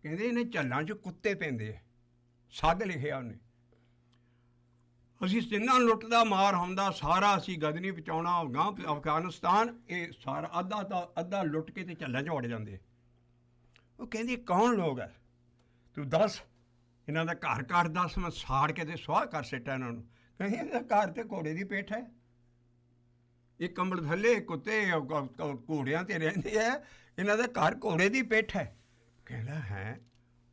ਕਹਿੰਦੇ ਇਹਨੇ ਝੱਲਾਂ 'ਚ ਕੁੱਤੇ ਪੈਂਦੇ ਆ, ਸੱਗ ਲਿਖਿਆ ਉਹਨੇ। ਅਸੀਂ ਜਿੰਨਾ ਲੁੱਟਦਾ ਮਾਰ ਹੁੰਦਾ ਸਾਰਾ ਅਸੀਂ ਗਦਨੀ ਪਹੁੰਚਾਉਣਾ ਅਫਗਾਂ ਅਫਗਾਨਿਸਤਾਨ, ਇਹ ਸਾਰਾ ਅੱਧਾ ਲੁੱਟ ਕੇ ਤੇ ਝੱਲਾਂ 'ਚ ਵੜ ਜਾਂਦੇ। ਉਹ ਕਹਿੰਦੀ ਕੌਣ ਲੋਕ ਹੈ ਤੂੰ ਦੱਸ, ਇਹਨਾਂ ਦਾ ਘਰ ਘਰ ਦੱਸ, ਮੈਂ ਸਾੜ ਕੇ ਤੇ ਸੁਆਹ ਕਰ ਸਿੱਟਾ ਇਹਨਾਂ ਨੂੰ। ਕਹਿੰਦੀ ਇਹਦਾ ਘਰ ਤੇ ਘੋੜੇ ਦੀ ਪੇਠ ਹੈ, ਇਹ ਕੰਬਲ ਥੱਲੇ ਕੁੱਤੇ ਘੋੜਿਆਂ 'ਤੇ ਰਹਿੰਦੇ ਆ, ਇਹਨਾਂ ਦਾ ਘਰ ਘੋੜੇ ਦੀ ਪਿੱਠ ਹੈ। ਕਹਿੰਦਾ ਹੈ,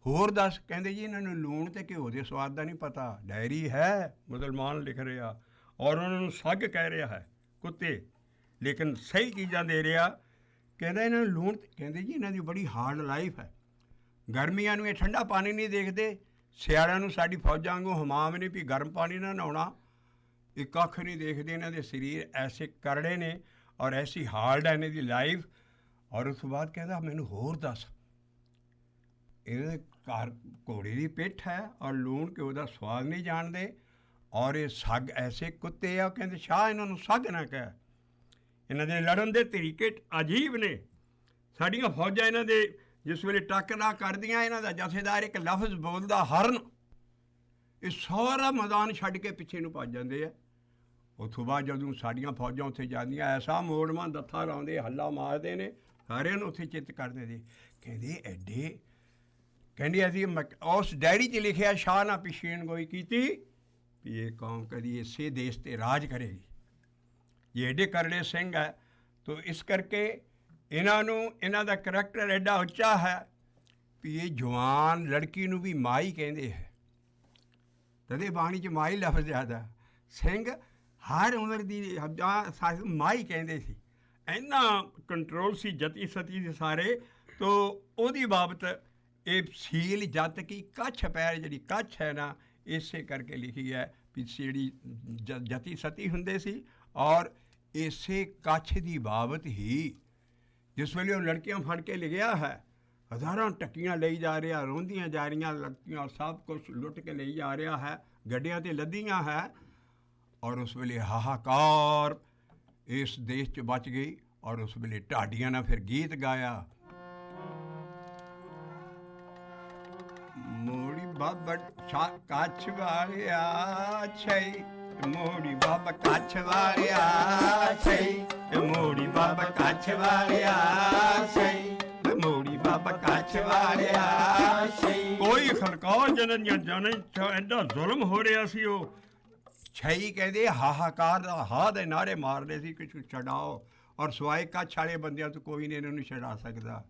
ਹੋਰ ਦੱਸ? ਕਹਿੰਦੇ ਜੀ ਇਹਨਾਂ ਨੂੰ ਲੂਣ ਤੇ ਘਿਓ ਦੇ ਸਵਾਦ ਦਾ ਨਹੀਂ ਪਤਾ। ਡਾਇਰੀ ਹੈ, ਮੁਸਲਮਾਨ ਲਿਖ ਰਿਹਾ, ਔਰ ਉਹਨਾਂ ਨੂੰ ਸੱਗ ਕਹਿ ਰਿਹਾ ਹੈ, ਕੁੱਤੇ, ਲੇਕਿਨ ਸਹੀ ਚੀਜ਼ਾਂ ਦੇ ਰਿਹਾ। ਕਹਿੰਦਾ ਇਹਨਾਂ ਨੂੰ ਲੂਣ, ਕਹਿੰਦੇ ਜੀ ਇਹਨਾਂ ਦੀ ਬੜੀ ਹਾਰਡ ਲਾਈਫ ਹੈ। ਗਰਮੀਆਂ ਨੂੰ ਇਹ ਠੰਡਾ ਪਾਣੀ ਨਹੀਂ ਦੇਖਦੇ, ਸਿਆਲਾਂ ਨੂੰ ਸਾਡੀ ਫੌਜਾਂ ਵਾਂਗੂ ਹਮਾਮ ਨਹੀਂ ਵੀ ਗਰਮ ਪਾਣੀ ਨਾਲ ਨਹਾਉਣਾ, ਇਹ ਕੱਖ ਨਹੀਂ ਦੇਖਦੇ। ਇਹਨਾਂ ਦੇ ਸਰੀਰ ਐਸੇ ਕਰੜੇ ਨੇ ਔਰ ਐਸੀ ਹਾਰਡ ਹੈ ਇਹਨਾਂ ਦੀ ਲਾਈਫ। ਔਰ ਉਸ ਤੋਂ ਬਾਅਦ ਕਹਿੰਦਾ ਮੈਨੂੰ ਹੋਰ ਦੱਸ, ਇਹਦੇ ਘਰ ਘੋੜੇ ਦੀ ਪਿੱਠ ਹੈ ਔਰ ਲੂਣ ਘਿਓ ਦਾ ਸਵਾਦ ਨਹੀਂ ਜਾਣਦੇ, ਔਰ ਇਹ ਸੱਗ ਐਸੇ ਕੁੱਤੇ ਆ। ਕਹਿੰਦੇ ਸ਼ਾਹ ਇਹਨਾਂ ਨੂੰ ਸੱਗ ਨਾ ਕਹਿ, ਇਹਨਾਂ ਦੇ ਲੜਨ ਦੇ ਤਰੀਕੇ ਅਜੀਬ ਨੇ। ਸਾਡੀਆਂ ਫੌਜਾਂ ਇਹਨਾਂ ਦੇ ਜਿਸ ਵੇਲੇ ਟੱਕਰਾ ਕਰਦੀਆਂ, ਇਹਨਾਂ ਦਾ ਜਥੇਦਾਰ ਇੱਕ ਲਫ਼ਜ਼ ਬੋਲਦਾ ਹਰਨ, ਇਹ ਸਾਰਾ ਮੈਦਾਨ ਛੱਡ ਕੇ ਪਿੱਛੇ ਨੂੰ ਭੱਜ ਜਾਂਦੇ ਆ। ਉੱਥੋਂ ਬਾਅਦ ਜਦੋਂ ਸਾਡੀਆਂ ਫੌਜਾਂ ਉੱਥੇ ਜਾਂਦੀਆਂ, ਐਸਾ ਮੋੜਵਾਂ ਦੱਥਾ ਲਾਉਂਦੇ, ਹੱਲਾ ਮਾਰਦੇ ਨੇ, ਸਾਰਿਆਂ ਨੂੰ ਉੱਥੇ ਚਿੱਤ ਕਰਦੇ ਸੀ। ਕਹਿੰਦੇ ਐਡੇ, ਕਹਿੰਦੇ ਅਸੀਂ ਉਸ ਡਾਇਰੀ 'ਚ ਲਿਖਿਆ ਸ਼ਾਹ ਨਾ ਪਿਛੇਣ ਗੋਈ ਕੀਤੀ ਵੀ ਇਹ ਕੌਮ ਕਦੀ ਇਸੇ ਦੇਸ਼ 'ਤੇ ਰਾਜ ਕਰੇਗੀ। ਇਹ ਐਡੇ ਕਰੜੇ ਸਿੰਘ ਹੈ, ਤੋ ਇਸ ਕਰਕੇ ਇਹਨਾਂ ਨੂੰ, ਇਹਨਾਂ ਦਾ ਕਰੈਕਟਰ ਐਡਾ ਉੱਚਾ ਹੈ ਵੀ ਇਹ ਜਵਾਨ ਲੜਕੀ ਨੂੰ ਵੀ ਮਾਈ ਕਹਿੰਦੇ ਹੈ। ਤਦੇ ਬਾਣੀ 'ਚ ਮਾਈ ਲਫ਼ਜ਼ ਜ਼ਿਆਦਾ। ਸਿੰਘ ਹਰ ਉਮਰ ਦੀ ਮਾਈ ਕਹਿੰਦੇ ਸੀ। ਇੰਨਾ ਕੰਟਰੋਲ ਸੀ ਜਤੀ ਸਤੀ ਦੇ ਸਾਰੇ। ਤੋ ਉਹਦੀ ਬਾਬਤ ਇਹ ਸੀਲ ਜੱਤ ਕੀ ਕੱਛ ਪੈਰ, ਜਿਹੜੀ ਕੱਛ ਹੈ ਨਾ, ਇਸੇ ਕਰਕੇ ਲਿਖੀ ਹੈ ਵੀ ਜਿਹੜੀ ਜਤੀ ਸਤੀ ਹੁੰਦੇ ਸੀ। ਔਰ ਇਸੇ ਕੱਛ ਦੀ ਬਾਬਤ ਹੀ ਜਿਸ ਵੇਲੇ ਉਹ ਲੜਕੀਆਂ ਫੜ ਕੇ ਲਿਖਿਆ ਹੈ, ਹਜ਼ਾਰਾਂ ਟੱਕੀਆਂ ਲਈ ਜਾ ਰਿਹਾ, ਰੋਂਦੀਆਂ ਜਾ ਰਹੀਆਂ ਲੜਕੀਆਂ, ਸਭ ਕੁਝ ਲੁੱਟ ਕੇ ਲਈ ਜਾ ਰਿਹਾ ਹੈ, ਗੱਡੀਆਂ 'ਤੇ ਲੱਦੀਆਂ ਹੈ। ਔਰ ਉਸ ਵੇਲੇ ਹਾਹਾਕਾਰ ਇਸ ਦੇਸ਼ 'ਚ ਬਚ ਗਈ। ਔਰ ਉਸ ਵੇਲੇ ਢਾਡੀਆਂ ਨੇ ਫਿਰ ਗੀਤ ਗਾਇਆ, ਮੋੜੀ ਬਾਬਾ ਕੱਛ ਵਾਲਿਆ ਛਈ, ਮੋੜੀ ਬਾਬਾ ਕੱਛ ਵਾਲਿਆ ਛਈ, ਮੋੜੀ ਬਾਬਾ ਕੱਛ ਵਾਲਿਆ ਛਈ, ਮੋੜੀ ਬਾਬਾ ਕੱਛ ਵਾਲਿਆ ਛਈ। ਕੋਈ ਖਲਕੌਰ ਜਨਨ ਜਾਣੇ ਐਡਾ ਜ਼ੁਲਮ ਹੋ ਰਿਹਾ ਸੀ। ਉਹ ਛਈ ਕਹਿੰਦੇ ਹਾਹਾਕਾਰ ਦਾ ਹਾ ਦੇ ਨਾਰੇ ਮਾਰਦੇ ਸੀ ਕਿ ਛਡਾਓ, ਔਰ ਸਵਾਏ ਕੱਛ ਵਾਲੇ ਬੰਦਿਆਂ ਤੋਂ ਕੋਈ ਨਹੀਂ ਇਹਨਾਂ ਨੂੰ ਛਡਾ ਸਕਦਾ।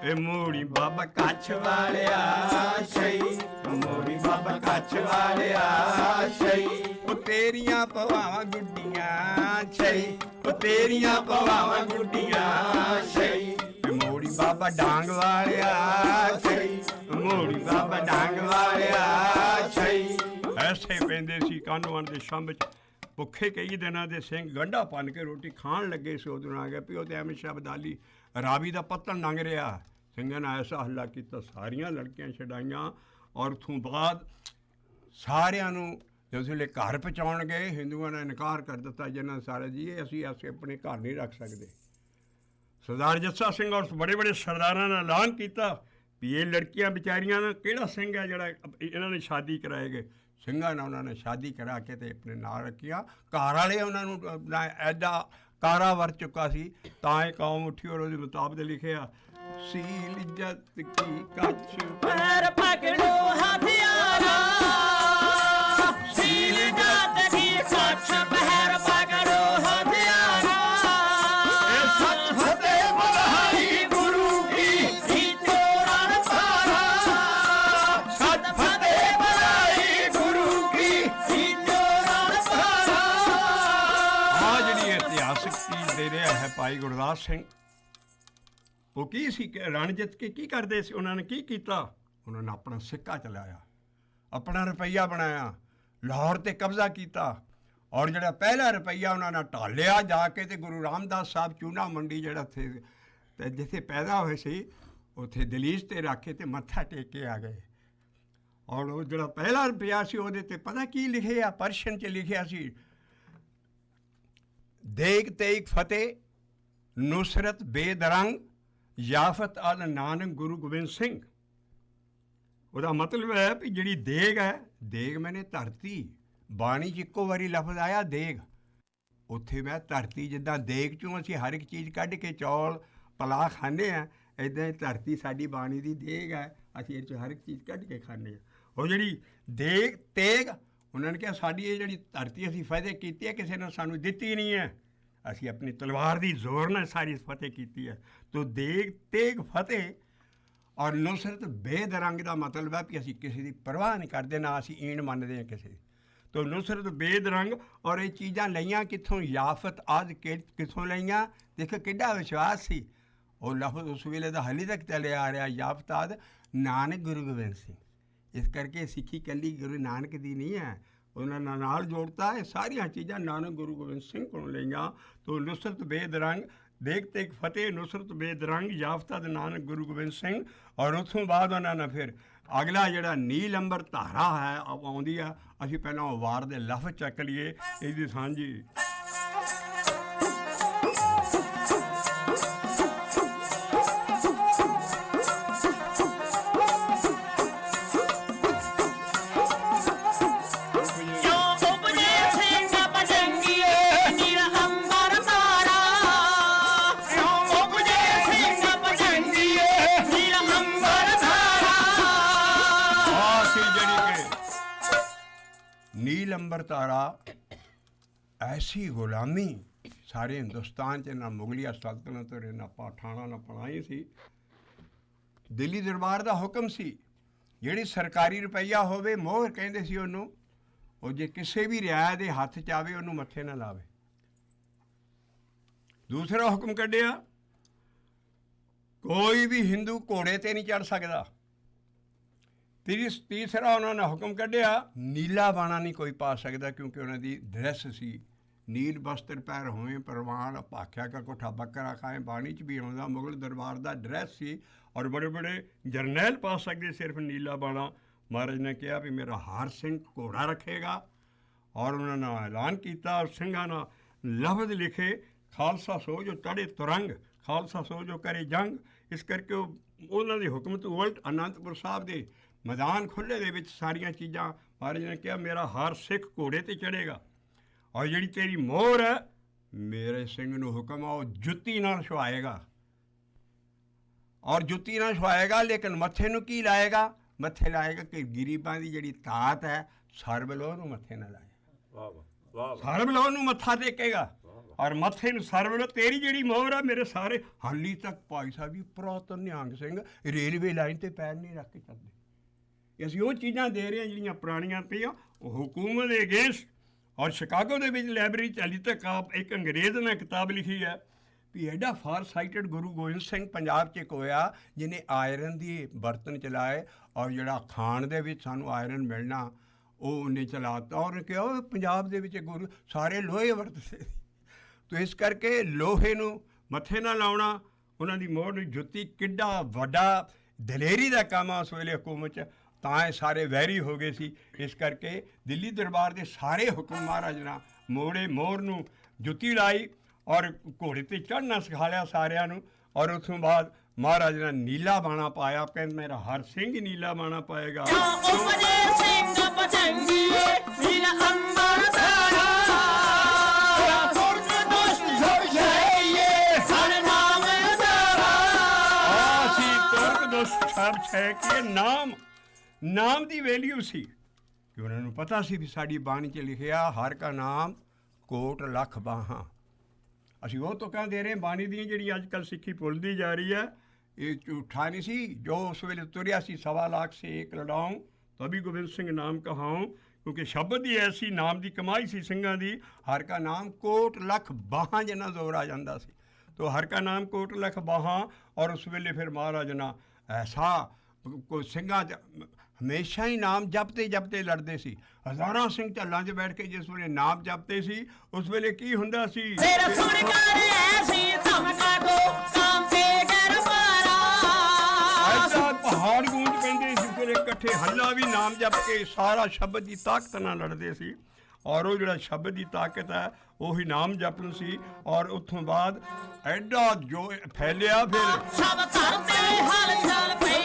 ਇਹ ਮੋੜੀ ਬਾਬਾ ਕੱਛ ਵਾਲਿਆ ਛਈ, ਮੋੜੀ ਬਾਬਾ ਕੱਛ ਵਾਲਿਆ ਛਈ, ਉਹ ਤੇਰੀਆਂ ਪਵਾਵਾਂ ਗੁੱਡੀਆਂ ਛਈ, ਉਹ ਤੇਰੀਆਂ ਪਵਾਵਾਂ ਗੁੱਡੀਆਂ ਛਈ, ਮੋੜੀ ਬਾਬਾ ਡਾਂਗ ਵਾਲਿਆ ਛਈ, ਮੋੜੀ ਬਾਬਾ ਡਾਂਗ ਵਾਲਿਆ ਛਈ। ਐਸੇ ਪੈਂਦੇ ਸੀ ਕਾਨੂੰਨ ਦੇ ਸ਼ੰਭ 'ਚ। ਭੁੱਖੇ ਕਈ ਦਿਨਾਂ ਦੇ ਸਿੰਘ ਗੰਢਾ ਭੰਨ ਕੇ ਰੋਟੀ ਖਾਣ ਲੱਗੇ ਸੀ, ਉਦੋਂ ਆ ਗਿਆ ਵੀ ਉਹ ਤੇ ਐਵੇਂ ਸ਼ਬਦਾਲੀ ਰਾਵੀ ਦਾ ਪੱਤਣ ਲੰਘ ਰਿਹਾ। ਸਿੰਘਾਂ ਨੇ ਐਸਾ ਹੱਲਾ ਕੀਤਾ, ਸਾਰੀਆਂ ਲੜਕੀਆਂ ਛਡਾਈਆਂ। ਔਰ ਉਥੋਂ ਬਾਅਦ ਸਾਰਿਆਂ ਨੂੰ ਜਦੋਂ ਵੇਲੇ ਘਰ ਪਹੁੰਚਾਉਣ ਗਏ, ਹਿੰਦੂਆਂ ਨੇ ਇਨਕਾਰ ਕਰ ਦਿੱਤਾ, ਜਿਹਨਾਂ ਸਾਰਾ ਜੀ ਅਸੀਂ ਆਪਣੇ ਘਰ ਨਹੀਂ ਰੱਖ ਸਕਦੇ। ਸਰਦਾਰ ਜੱਸਾ ਸਿੰਘ ਔਰ ਬੜੇ ਬੜੇ ਸਰਦਾਰਾਂ ਨੇ ਐਲਾਨ ਕੀਤਾ ਵੀ ਇਹ ਲੜਕੀਆਂ ਵਿਚਾਰੀਆਂ ਦਾ ਕਿਹੜਾ ਸਿੰਘ ਹੈ ਜਿਹੜਾ ਇਹਨਾਂ ਨੇ ਸ਼ਾਦੀ ਕਰਾਏਗੇ। ਸਿੰਘਾਂ ਨੇ ਉਹਨਾਂ ਨੇ ਸ਼ਾਦੀ ਕਰਾ ਕੇ ਤੇ ਆਪਣੇ ਨਾਲ ਰੱਖੀਆਂ। ਘਰ ਵਾਲੇ ਉਹਨਾਂ ਨੂੰ ਐਡਾ ਕਾਰਾ ਵਰ ਚੁੱਕਾ ਸੀ, ਤਾਂ ਇਹ ਕੌਮ ਉੱਠੀ ਔਰ ਉਹਦੇ ਮੁਤਾਬਕ ਲਿਖਿਆ, ਸੀਲ ਜੱਤ ਕੀ ਕੱਛ ਪੈਰ ਪਕੜੋ ਹਥਿਆਰਾ, ਸੀਲ ਜੱਤ ਕੀ ਕੱਛ ਪੈਰ ਪਕੜੋ ਹਥਿਆਰਾ, ਇਹ ਸੱਚ ਫਤਿਹ ਬੁਲਾਈ ਗੁਰੂ ਕੀ, ਜੀਤੋ ਰਣ ਸਾਰਾ, ਸੱਚ ਫਤਿਹ ਬੁਲਾਈ ਗੁਰੂ ਕੀ। ਜੀਤੋ ਰਣ ਸਾਰਾ। ਆਹ ਜਿਹੜੀ ਇਤਿਹਾਸਕ ਚੀਜ਼ ਦੇ ਰਿਹਾ ਹੈ ਭਾਈ ਗੁਰਦਾਸ ਸਿੰਘ, ਉਹ ਕੀ ਸੀ ਕਿ ਰਣ ਜਿੱਤ ਕੇ ਕੀ ਕਰਦੇ ਸੀ? ਉਹਨਾਂ ਨੇ ਕੀ ਕੀਤਾ? ਉਹਨਾਂ ਨੇ ਆਪਣਾ ਸਿੱਕਾ ਚਲਾਇਆ, ਆਪਣਾ ਰੁਪਈਆ ਬਣਾਇਆ, ਲਾਹੌਰ 'ਤੇ ਕਬਜ਼ਾ ਕੀਤਾ। ਔਰ ਜਿਹੜਾ ਪਹਿਲਾ ਰੁਪਈਆ ਉਹਨਾਂ ਨੇ ਢਾਲਿਆ ਜਾ ਕੇ, ਤੇ ਗੁਰੂ ਰਾਮਦਾਸ ਸਾਹਿਬ ਚੂਨਾ ਮੰਡੀ ਜਿਹੜਾ ਉੱਥੇ ਤੇ ਜਿੱਥੇ ਪੈਦਾ ਹੋਏ ਸੀ, ਉੱਥੇ ਦਲੀਜ 'ਤੇ ਰੱਖ ਕੇ ਤੇ ਮੱਥਾ ਟੇਕ ਕੇ ਆ ਗਏ। ਔਰ ਉਹ ਜਿਹੜਾ ਪਹਿਲਾ ਰੁਪਈਆ ਸੀ ਉਹਦੇ 'ਤੇ ਪਤਾ ਕੀ ਲਿਖਿਆ? ਪਰਸ਼ੀਅਨ 'ਚ ਲਿਖਿਆ ਸੀ, ਦੇਗ ਤੇਗ ਫਤਿਹ ਨੁਸਰਤ ਬੇਦਰੰਗ ਯਾਫਤ ਅਲ ਨਾਨਕ ਗੁਰੂ ਗੋਬਿੰਦ ਸਿੰਘ। ਉਹਦਾ ਮਤਲਬ ਹੈ ਵੀ ਜਿਹੜੀ ਦੇਗ ਹੈ, ਦੇਗ ਮੈਨੇ ਧਰਤੀ, ਬਾਣੀ 'ਚ ਇੱਕੋ ਵਾਰੀ ਲਫ਼ਜ਼ ਆਇਆ ਦੇਗ, ਉੱਥੇ ਮੈਂ ਧਰਤੀ। ਜਿੱਦਾਂ ਦੇਗ 'ਚੋਂ ਅਸੀਂ ਹਰ ਇੱਕ ਚੀਜ਼ ਕੱਢ ਕੇ ਚੌਲ ਪਲਾ ਖਾਂਦੇ ਹਾਂ, ਇੱਦਾਂ ਹੀ ਧਰਤੀ ਸਾਡੀ ਬਾਣੀ ਦੀ ਦੇਗ ਹੈ, ਅਸੀਂ ਇਹ 'ਚੋਂ ਹਰ ਇੱਕ ਚੀਜ਼ ਕੱਢ ਕੇ ਖਾਂਦੇ ਹਾਂ। ਉਹ ਜਿਹੜੀ ਦੇਗ ਤੇਗ, ਉਹਨਾਂ ਨੇ ਕਿਹਾ ਸਾਡੀ ਇਹ ਜਿਹੜੀ ਧਰਤੀ ਅਸੀਂ ਫਤਿਹ ਕੀਤੀ ਹੈ, ਕਿਸੇ ਨੇ ਸਾਨੂੰ ਦਿੱਤੀ ਨਹੀਂ ਹੈ, ਅਸੀਂ ਆਪਣੀ ਤਲਵਾਰ ਦੀ ਜ਼ੋਰ ਨਾਲ ਸਾਰੀ ਫਤਿਹ ਕੀਤੀ ਹੈ। ਤੋ ਦੇਗ ਤੇਗ ਫਤਿਹ ਔਰ ਨੁਸਰਤ ਬੇਦਰੰਗ ਦਾ ਮਤਲਬ ਹੈ ਕਿ ਅਸੀਂ ਕਿਸੇ ਦੀ ਪਰਵਾਹ ਨਹੀਂ ਕਰਦੇ, ਨਾ ਅਸੀਂ ਈਣ ਮੰਨਦੇ ਹਾਂ ਕਿਸੇ ਦੀ। ਤੋ ਨੁਸਰਤ ਬੇਦਰੰਗ। ਔਰ ਇਹ ਚੀਜ਼ਾਂ ਲਈਆਂ ਕਿੱਥੋਂ? ਯਾਫਤ ਆਦਿ ਕਿੱਥੋਂ ਲਈਆਂ? ਦੇਖੋ ਕਿੱਡਾ ਵਿਸ਼ਵਾਸ ਸੀ। ਉਹ ਲਫ਼ਜ਼ ਉਸ ਵੇਲੇ ਦਾ ਹਾਲੇ ਤੱਕ ਚੱਲਿਆ ਆ ਰਿਹਾ, ਯਾਫਤ ਆਦਿ ਨਾਨਕ ਗੁਰੂ ਗੋਬਿੰਦ ਸਿੰਘ। ਇਸ ਕਰਕੇ ਸਿੱਖੀ ਇਕੱਲੀ ਗੁਰੂ ਨਾਨਕ ਦੀ ਨਹੀਂ ਹੈ, ਉਹਨਾਂ ਨਾਲ ਜੋੜਤਾ ਇਹ ਸਾਰੀਆਂ ਚੀਜ਼ਾਂ ਨਾਨਕ ਗੁਰੂ ਗੋਬਿੰਦ ਸਿੰਘ ਕੋਲੋਂ ਲਈਆਂ। ਤੋ ਨੁਸਰਤ ਬੇਦਰੰਗ ਦੇਖਤੇ ਇੱਕ ਫਤਿਹ, ਨੁਸਰਤ ਬੇਦਰੰਗ ਯਾਫਤਾ ਦੇ ਨਾਨਕ ਗੁਰੂ ਗੋਬਿੰਦ ਸਿੰਘ। ਔਰ ਉੱਥੋਂ ਬਾਅਦ ਉਹਨਾਂ ਨੇ ਫਿਰ ਅਗਲਾ ਜਿਹੜਾ ਨੀਲ ਅੰਬਰ ਧਾਰਾ ਹੈ ਆਉਂਦੀ ਆ। ਅਸੀਂ ਪਹਿਲਾਂ ਉਹ ਵਾਰ ਦੇ ਲਫ਼ਜ਼ ਚੱਕ ਲਈਏ ਇਹਦੀ ਸਾਂਝੀ। नील अंबर तारा ऐसी गुलामी सारे हिंदुस्तान च ना मुगलिया सल्तनत और ना पठाना ना पढ़ाई सी। दिल्ली दरबार का हुक्म सी ਜਿਹੜੀ ਸਰਕਾਰੀ ਰੁਪਈਆ ਹੋਵੇ ਮੋਹਰ ਕਹਿੰਦੇ ਸੀ ਉਹਨੂੰ, ਉਹ ਜੇ ਕਿਸੇ ਵੀ ਰਿਆਇਆ ਦੇ ਹੱਥ 'ਚ ਆਵੇ ਉਹਨੂੰ ਮੱਥੇ ਨਾ ਲਾਵੇ। ਦੂਸਰਾ ਹੁਕਮ ਕੱਢਿਆ ਕੋਈ ਵੀ ਹਿੰਦੂ ਘੋੜੇ ਤੇ ਨਹੀਂ ਚੜ ਸਕਦਾ। ਤੀਸਰਾ ਉਹਨਾਂ ਨੇ ਹੁਕਮ ਕੱਢਿਆ ਨੀਲਾ ਬਾਣਾ ਨਹੀਂ ਕੋਈ ਪਾ ਸਕਦਾ, ਕਿਉਂਕਿ ਉਹਨਾਂ ਦੀ ਡਰੈਸ ਸੀ ਨੀਲ ਬਸਤਰ ਪੈਰ ਹੋਏ ਪ੍ਰਵਾਨ ਭਾਖਿਆ ਕਾ ਕੋਠਾ ਬੱਕਰਾ ਖਾਏ। ਬਾਣੀ 'ਚ ਵੀ ਆਉਂਦਾ ਮੁਗਲ ਦਰਬਾਰ ਦਾ ਡਰੈਸ ਸੀ। ਔਰ ਬੜੇ ਬੜੇ ਜਰਨੈਲ ਪਾ ਸਕਦੇ ਸਿਰਫ ਨੀਲਾ ਬਾਣਾ। ਮਹਾਰਾਜ ਨੇ ਕਿਹਾ ਵੀ ਮੇਰਾ ਹਾਰ ਸਿੰਘ ਘੋੜਾ ਰੱਖੇਗਾ। ਔਰ ਉਹਨਾਂ ਨੇ ਐਲਾਨ ਕੀਤਾ ਸਿੰਘਾਂ ਨਾਲ ਲਫ਼ਜ਼ ਲਿਖੇ ਖਾਲਸਾ ਸੋ ਜੋ ਤੜੇ ਤੁਰੰਗ, ਖਾਲਸਾ ਸੋ ਜੋ ਕਰੇ ਜੰਗ। ਇਸ ਕਰਕੇ ਉਹਨਾਂ ਦੇ ਹੁਕਮ ਤੋਂ ਉਲਟ ਅਨੰਦਪੁਰ ਸਾਹਿਬ ਦੇ ਮੈਦਾਨ ਖੁੱਲ੍ਹੇ ਦੇ ਵਿੱਚ ਸਾਰੀਆਂ ਚੀਜ਼ਾਂ ਮਹਾਰਾਜ ਨੇ ਕਿਹਾ ਮੇਰਾ ਹਰ ਸਿੱਖ ਘੋੜੇ 'ਤੇ ਚੜ੍ਹੇਗਾ। ਔਰ ਜਿਹੜੀ ਤੇਰੀ ਮੋਹਰ ਹੈ ਮੇਰੇ ਸਿੰਘ ਨੂੰ ਹੁਕਮ ਆ ਉਹ ਜੁੱਤੀ ਨਾਲ ਛੁਆਏਗਾ। ਔਰ ਜੁੱਤੀ ਨਾਲ ਛੁਆਏਗਾ ਲੇਕਿਨ ਮੱਥੇ ਨੂੰ ਕੀ ਲਾਏਗਾ? ਮੱਥੇ ਲਾਏਗਾ ਕਿ ਗਰੀਬਾਂ ਦੀ ਜਿਹੜੀ ਤਾਤ ਹੈ ਸਰਬਲੋਹ ਨੂੰ ਮੱਥੇ ਨਾਲ ਲਾਏਗਾ। ਸਰਬਲੋਹ ਨੂੰ ਮੱਥਾ ਟੇਕੇਗਾ ਔਰ ਮੱਥੇ ਨੂੰ ਸਰਬਲੋਹ। ਤੇਰੀ ਜਿਹੜੀ ਮੋਹਰ ਹੈ ਮੇਰੇ ਸਾਰੇ ਹਾਲੀ ਤੱਕ ਭਾਈ ਸਾਹਿਬ ਜੀ ਪੁਰਾਤਨ ਨਿਹੰਗ ਸਿੰਘ ਰੇਲਵੇ ਲਾਈਨ 'ਤੇ ਪੈਰ ਨਹੀਂ ਰੱਖ ਕੇ ਚੱਲਦੇ। ਅਸੀਂ ਉਹ ਚੀਜ਼ਾਂ ਦੇ ਰਹੇ ਹਾਂ ਜਿਹੜੀਆਂ ਪੁਰਾਣੀਆਂ ਪਈਆਂ ਉਹ ਹਕੂਮਤ ਦੇ ਅਗੇਂਸਟ। ਔਰ ਸ਼ਿਕਾਗੋ ਦੇ ਵਿੱਚ ਲਾਇਬ੍ਰੇਰੀ 'ਚ ਹਾਲੇ ਤੱਕ ਇੱਕ ਅੰਗਰੇਜ਼ ਨੇ ਕਿਤਾਬ ਲਿਖੀ ਹੈ ਵੀ ਐਡਾ ਫਾਰ ਸਾਈਟਡ ਗੁਰੂ ਗੋਬਿੰਦ ਸਿੰਘ ਪੰਜਾਬ 'ਚ ਇੱਕ ਹੋਇਆ ਜਿਹਨੇ ਆਇਰਨ ਦੀ ਬਰਤਨ ਚਲਾਏ ਔਰ ਜਿਹੜਾ ਖਾਣ ਦੇ ਵਿੱਚ ਸਾਨੂੰ ਆਇਰਨ ਮਿਲਣਾ ਉਹ ਉਹਨੇ ਚਲਾਤਾ। ਔਰ ਕਿਹਾ ਉਹ ਪੰਜਾਬ ਦੇ ਵਿੱਚ ਗੁਰੂ ਸਾਰੇ ਲੋਹੇ ਵਰਤਦੇ। ਤੋ ਇਸ ਕਰਕੇ ਲੋਹੇ ਨੂੰ ਮੱਥੇ ਨਾਲ ਲਾਉਣਾ, ਉਹਨਾਂ ਦੀ ਮੋਹਰ ਨੂੰ ਜੁੱਤੀ ਕਿੱਡਾ ਵੱਡਾ ਦਲੇਰੀ ਦਾ ਕੰਮ ਆ ਉਸ ਵੇਲੇ ਹਕੂਮਤ 'ਚ। ਤਾਂ ਇਹ ਸਾਰੇ ਵੈਰੀ ਹੋ ਗਏ ਸੀ। ਇਸ ਕਰਕੇ ਦਿੱਲੀ ਦਰਬਾਰ ਦੇ ਸਾਰੇ ਹੁਕਮ ਮਹਾਰਾਜ ਨੇ ਮੋੜੇ ਮੋਹਰ ਨੂੰ ਜੁੱਤੀ ਲਾਈ ਔਰ ਘੋੜੇ 'ਤੇ ਚੜ੍ਹਨਾ ਸਿਖਾ ਲਿਆ ਸਾਰਿਆਂ ਨੂੰ। ਔਰ ਉਸ ਤੋਂ ਬਾਅਦ ਮਹਾਰਾਜ ਨੇ ਨੀਲਾ ਬਾਣਾ ਪਾਇਆ। ਕਹਿੰਦੇ ਮੇਰਾ ਹਰ ਸਿੰਘ ਹੀ ਨੀਲਾ ਬਾਣਾ ਪਾਏਗਾ। ਤੁਰਕ ਹੈ ਕਿ ਨਾਮ ਦੀ ਵੈਲਿਊ ਸੀ ਕਿ ਉਹਨਾਂ ਨੂੰ ਪਤਾ ਸੀ ਵੀ ਸਾਡੀ ਬਾਣੀ 'ਚ ਲਿਖਿਆ ਹਰ ਕਾ ਨਾਮ ਕੋਟ ਲੱਖ ਬਾਹਾਂ। ਅਸੀਂ ਉਹ ਤੋਂ ਕਹਿ ਦੇ ਰਹੇ ਬਾਣੀ ਦੀਆਂ ਜਿਹੜੀ ਅੱਜ ਕੱਲ੍ਹ ਸਿੱਖੀ ਭੁੱਲਦੀ ਜਾ ਰਹੀ ਹੈ ਇਹ ਝੂਠਾ ਨਹੀਂ ਸੀ। ਜੋ ਉਸ ਵੇਲੇ ਤੁਰਿਆ ਸੀ 1.25 ਲੱਖ ਸੇ ਇੱਕ ਲੜਾਊਂ ਤभी ਗੋਬਿੰਦ ਸਿੰਘ ਨਾਮ ਕਹਾਊਂ, ਕਿਉਂਕਿ ਸ਼ਬਦ ਦੀ ਐਸੀ ਨਾਮ ਦੀ ਕਮਾਈ ਸੀ ਸਿੰਘਾਂ ਦੀ। ਹਰ ਕਾ ਨਾਮ ਕੋਟ ਲੱਖ ਬਾਹਾਂ ਜਿੰਨਾ ਜ਼ੋਰ ਆ ਜਾਂਦਾ ਸੀ। ਤੋ ਹਰ ਕਾ ਨਾਮ ਕੋਟ ਲੱਖ ਬਾਹਾਂ। ਔਰ ਉਸ ਵੇਲੇ ਫਿਰ ਮਹਾਰਾਜ ਨਾ ਐਸਾ ਕੋਈ ਸਿੰਘਾਂ 'ਚ ਹਮੇਸ਼ਾ ਹੀ ਨਾਮ ਜਪਤੇ ਲੜਦੇ ਸੀ। ਹਜ਼ਾਰਾਂ ਸਿੰਘ ਝੱਲਾਂ 'ਚ ਬੈਠ ਕੇ ਜਿਸ ਵੇਲੇ ਨਾਮ ਜਪਦੇ ਸੀ ਉਸ ਵੇਲੇ ਕੀ ਹੁੰਦਾ ਸੀ? ਐਸਾ ਪਹਾੜ ਗੂੰਜ ਪੈਂਦੇ ਸੀ ਫਿਰ ਇਕੱਠੇ ਹੱਲਾ ਵੀ ਨਾਮ ਜਪ ਕੇ ਸਾਰਾ ਸ਼ਬਦ ਦੀ ਤਾਕਤ ਨਾਲ ਲੜਦੇ ਸੀ। ਔਰ ਉਹ ਜਿਹੜਾ ਸ਼ਬਦ ਦੀ ਤਾਕਤ ਹੈ ਉਹੀ ਨਾਮ ਜਪਣ ਸੀ। ਔਰ ਉੱਥੋਂ ਬਾਅਦ ਐਡਾ ਜੋ ਫੈਲਿਆ ਫਿਰ ਸਭ ਧਰਤੇ ਹਲਚਲ ਪਈ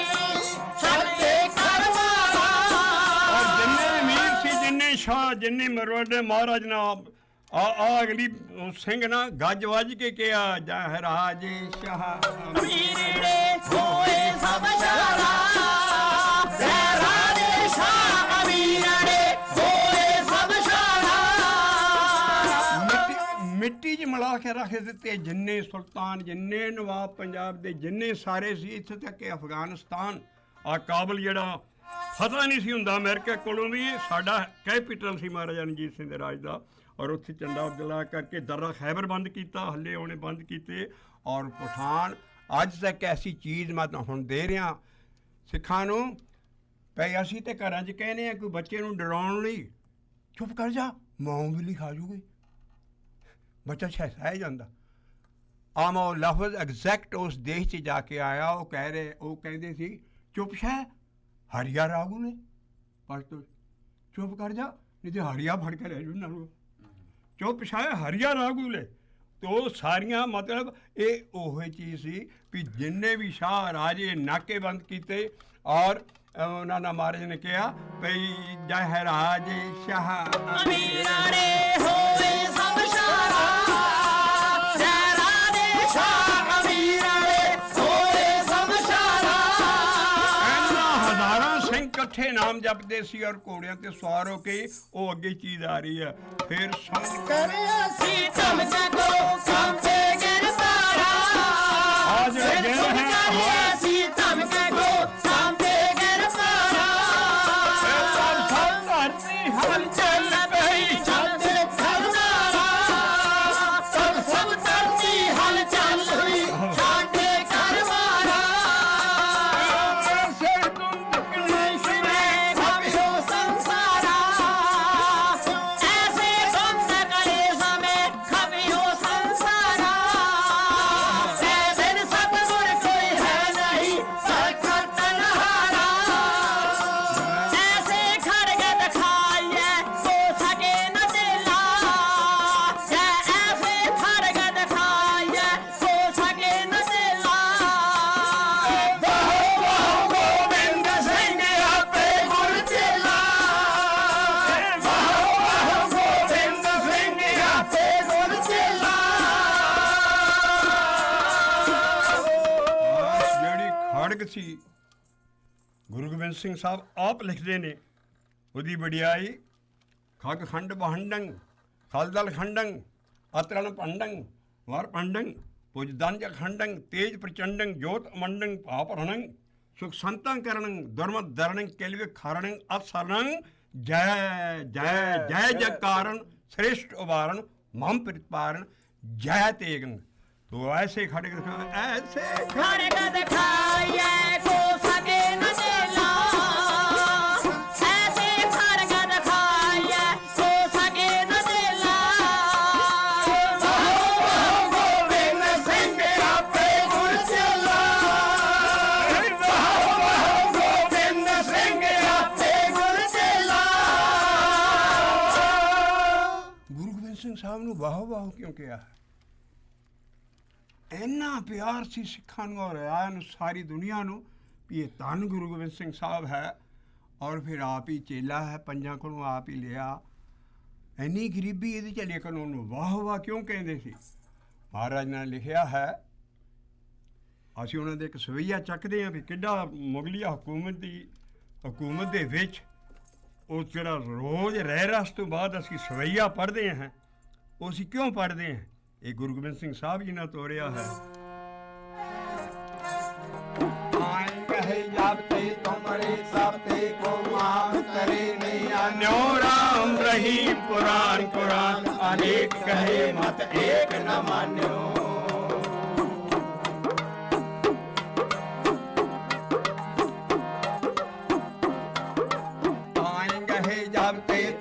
ਔਰ ਜਿੰਨੇ ਅਮੀਰ ਸੀ ਜਿੰਨੇ ਸ਼ਾਹ ਜਿੰਨੇ ਮਰਵਾੜੇ ਮਹਾਰਾਜ ਨਾਲ ਅਗਲੀ ਸਿੰਘ ਨਾ ਗੱਜ ਵੱਜ ਕੇ ਕਿਹਾ ਜਹਰਾਜ ਸ਼ਾਹ ਅਮੀਰੇ ਹੋਏ ਸਭ ਸ਼ਾਹ ਮਿੱਟੀ 'ਚ ਮਿਲਾ ਕੇ ਰੱਖ ਦਿੱਤੇ ਜਿੰਨੇ ਸੁਲਤਾਨ ਜਿੰਨੇ ਨਵਾਬ ਪੰਜਾਬ ਦੇ ਜਿੰਨੇ ਸਾਰੇ ਸੀ। ਇੱਥੇ ਤੱਕ ਕਿ ਅਫਗਾਨਿਸਤਾਨ ਆ ਕਾਬਲ ਜਿਹੜਾ ਪਤਾ ਨਹੀਂ ਸੀ ਹੁੰਦਾ ਅਮਰੀਕਾ ਕੋਲੋਂ ਵੀ ਇਹ ਸਾਡਾ ਕੈਪੀਟਲ ਸੀ ਮਹਾਰਾਜਾ ਰਣਜੀਤ ਸਿੰਘ ਦੇ ਰਾਜ ਦਾ। ਔਰ ਉੱਥੇ ਝੰਡਾ ਉਤਲਾ ਕਰਕੇ ਦर्रा ਖੈਬਰ ਬੰਦ ਕੀਤਾ, ਹੱਲੇ ਆਉਣੇ ਬੰਦ ਕੀਤੇ। ਔਰ ਪਠਾਨ ਅੱਜ ਤੱਕ ਐਸੀ ਚੀਜ਼ ਮੈਂ ਤਾਂ ਹੁਣ ਦੇ ਰਿਹਾ ਸਿੱਖਾਂ ਨੂੰ ਭਈ ਅਸੀਂ ਤੇ ਘਰਾਂ 'ਚ ਕਹਿੰਦੇ ਆ ਕੋਈ ਬੱਚੇ ਨੂੰ ਡਰਾਉਣ ਲਈ ਚੁੱਪ ਕਰ ਜਾ, ਮਾਂ ਉਂਗਲੀ ਖਾ ਜੂਗੀ, ਬੱਚਾ ਸਹਿ ਜਾਂਦਾ। ਆ ਮੈਂ ਉਹ ਲਫ਼ਜ਼ ਐਗਜ਼ੈਕਟ ਉਸ ਦੇਸ਼ 'ਚ ਜਾ ਕੇ ਆਇਆ, ਉਹ ਕਹਿੰਦੇ ਸੀ ਚੁੱਪ ਸ਼ਹਿ ਹਰੀਆ ਰਾਗੂ ਨੇ ਪਰ ਤੂੰ ਚੁੱਪ ਕਰ ਜਾ ਨਹੀਂ ਤੇ ਹਰੀਆ ਫੜ ਕੇ ਲੈ ਜੂ ਨਾਲ। ਚੁੱਪ ਸ਼ਾਇ ਹਰੀਆ ਰਾਗੂ ਲੈ ਤੋ ਸਾਰੀਆਂ ਮਤਲਬ ਇਹ ਉਹ ਚੀਜ਼ ਸੀ ਵੀ ਜਿੰਨੇ ਵੀ ਸ਼ਾਹ ਰਾਜੇ ਨਾਕੇਬੰਦ ਕੀਤੇ। ਔਰ ਉਹਨਾਂ ਦਾ ਮਹਾਰਾਜ ਨੇ ਕਿਹਾ ਭਈ ਜਹ ਰਾਜੇ ਸ਼ਾਹ ਅਮੀਰਾਂ ਨੇ ਹੋਵੇ ਸਭ ਸ਼ਾਰਾ ਜੈ ਰਾਜੇ ਸ਼ਾਹ ਅਮੀਰਾਂ ਨੇ ਹੋਵੇ ਸਭ ਸ਼ਾਰਾ। ਹਜ਼ਾਰਾਂ ਸਿੰਘ ਇਕੱਠੇ ਨਾਮ ਜਪਦੇ ਸੀ ਔਰ ਘੋੜਿਆਂ ਤੇ ਸਵਾਰ ਹੋ ਕੇ ਉਹ ਅੱਗੇ ਚੀਜ਼ ਆ ਰਹੀ ਹੈ। ਫਿਰ ਸਮਝ ਕਰਿਆ ਸੀ ਸੀ ਚਮਚਾ ਕੋ ਕਾਂਪੇ ਗਿਰਦਾਰਾ ਆ ਜਿਹੜੇ ਗਏ ਹੈ ਸੀ ਚਮਚਾ ਕੋ ਕਾਂਪੇ ਗਿਰਦਾਰਾ ਸਭ ਧਰਤੀ ਹਲ ਚੱਲ ਪਈ ਚਲਦੇ ਖਰਦਾਰਾ ਸਭ ਧਰਤੀ ਹਲ ਚੱਲ ਹੋਈ ਸਾਡੇ ਘਰਵਾਰਾ ਸਿਰ ਤੁਮ ਤਕਲੀ ਮੈਂ ਖਪਿਓ ਸੰਸਾਰਾ ਐਸੇ ਬੰਦ ਕਰੇ ਸਮੇਂ ਖਪਿਓ ਸੰਸਾਰਾ ਐ ਬਿਨ ਸਤਿਗੁਰ ਕੋਈ ਹੈ ਨਹੀਂ ਸਖਤ ਤਨਹਾਰਾ ਐਸੇ ਖੜਗ ਦਿਖਾਈਏ ਸੋ ਸਕੇ ਨ ਦਿਲਾ ਜੈ ਐਸੇ ਖੜਗ ਦਿਖਾਈਏ ਸੋ ਸਕੇ ਨ ਦਿਲਾ ਗੋਬਿੰਦ ਸਿੰਘ ਆਪੇ ਗੁਰ ਚੇਲਾ ਗੋਬਿੰਦ ਸਿੰਘ ਆਪੇ ਗੁਰ ਚੇਲਾ। ਜਿਹੜੀ ਖੜਗ ਸੀ ਗੁਰੂ ਗੋਬਿੰਦ ਸਿੰਘ ਸਾਹਿਬ ਆਪ ਲਿਖਦੇ ਨੇ ਉਹਦੀ ਵਡਿਆਈ ਖਗ ਖੰਡ ਬਹੰਡੰ ਖਲਦਲ ਖੰਡੰ ਅਤਰਨ ਪੰਡੰ ਵਰ ਪੰਡੰ ਪੁਜਦੰਜ ਖੰਡੰ ਤੇਜ ਪ੍ਰਚੰਡੰ ਜੋਤ ਅਮੰਡੰ ਭਾਪਰਣੰ ਸੁਖ ਸੰਤਾਂ ਕਰਣੰ ਦੁਰਮਤ ਦਰਣੰ ਕੇਲਵੇ ਖਾਰਣੰ ਅਸਰਣੰ ਜੈ ਜੈ ਜੈ ਜਕਾਰਨ श्रेष्ठ उबारण मम प्रतिपारण जय तेगन। तो ऐसे खड़े ऐसे खड़ग दिखाइए को सके न दिला ऐसे खड़ग दिखाइए को सके न दिला गोविंद सिंह आपे गुर चला गोविंद सिंह आपे गुर चला। गुरु गोबिंद सिंह साहब ਨੂੰ ਵਾਹ ਵਾਹ ਕਿਉਂ ਕਿਹਾ? ਇੰਨਾ ਪਿਆਰ ਸੀ ਸਿੱਖਾਂ ਨੂੰ ਔਰ ਰਾਇਆਂ ਨੂੰ ਸਾਰੀ ਦੁਨੀਆ ਨੂੰ ਵੀ ਇਹ ਧੰਨ ਗੁਰੂ ਗੋਬਿੰਦ ਸਿੰਘ ਸਾਹਿਬ ਹੈ ਔਰ ਫਿਰ ਆਪ ਹੀ ਚੇਲਾ ਹੈ, ਪੰਜਾਂ ਕੋਲੋਂ ਆਪ ਹੀ ਲਿਆ। ਇੰਨੀ ਗਰੀਬੀ ਇਹਦੇ ਚ ਲੇਕਿਨ ਉਹਨੂੰ ਵਾਹ ਵਾਹ ਕਿਉਂ ਕਹਿੰਦੇ ਸੀ? ਮਹਾਰਾਜ ਨੇ ਲਿਖਿਆ ਹੈ, ਅਸੀਂ ਉਹਨਾਂ ਦੇ ਇੱਕ ਸਵਈਆ ਚੱਕਦੇ ਹਾਂ ਵੀ ਕਿੱਡਾ ਮੁਗਲੀਆ ਹਕੂਮਤ ਦੇ ਵਿੱਚ ਉਹ ਜਿਹੜਾ ਰੋਜ਼ ਰਹਿ ਰਸ ਤੋਂ ਬਾਅਦ ਅਸੀਂ ਸਵਈਆ ਪੜ੍ਹਦੇ ਹਾਂ, ਉਹ ਅਸੀਂ ਕਿਉਂ ਪੜ੍ਹਦੇ ਹਾਂ? ਇਹ ਗੁਰੂ ਗੋਬਿੰਦ ਸਿੰਘ ਸਾਹਿਬ ਜੀ ਨੇ ਤੋਰਿਆ ਹੈ। राम रहीम पुराण कुरान अनेक कहे मत एक न मान्यो।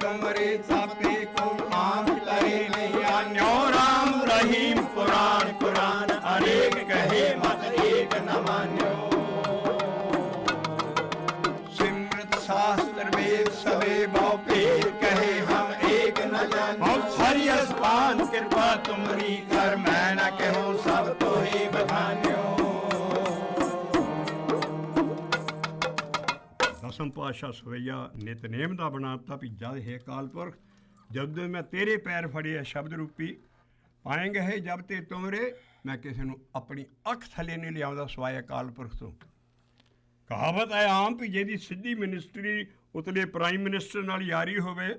तुमरे सापे को आम करे नहीं आन्यो। राम रहीम पुराण कुरान अनेक कहे मत एक न मान्यो। सिमरत शास्त्र वेद सबे बहु भेद कहे हम एक न जानो। हरि अस्पान कृपा तुमरी कर मैं न कहो सब तो ही बखान्यो। ਦਸਮ ਪਾਤਸ਼ਾਹ ਸਵਈਆ ਨਿਤਨੇਮ ਦਾ ਬਣਾਤਾ ਵੀ ਜਦ ਹੈ ਅਕਾਲ ਪੁਰਖ ਜਦੋਂ ਮੈਂ ਤੇਰੇ ਪੈਰ ਫੜੇ ਸ਼ਬਦ ਰੂਪੀ ਪਾਏਂਗੇ ਹੈ ਜਬ ਤੇ ਤੁਮਰੇ। ਮੈਂ ਕਿਸੇ ਨੂੰ ਆਪਣੀ ਅੱਖ ਥੱਲੇ ਨਹੀਂ ਲਿਆਉਂਦਾ ਸਵਾਏ ਅਕਾਲ ਪੁਰਖ ਤੋਂ। ਕਹਾਵਤ ਹੈ ਆਮ ਵੀ ਜਿਹਦੀ ਸਿੱਧੀ ਮਿਨਿਸਟਰੀ ਉਤਲੇ ਪ੍ਰਾਈਮ ਮਿਨਿਸਟਰ ਨਾਲ ਯਾਰੀ ਹੋਵੇ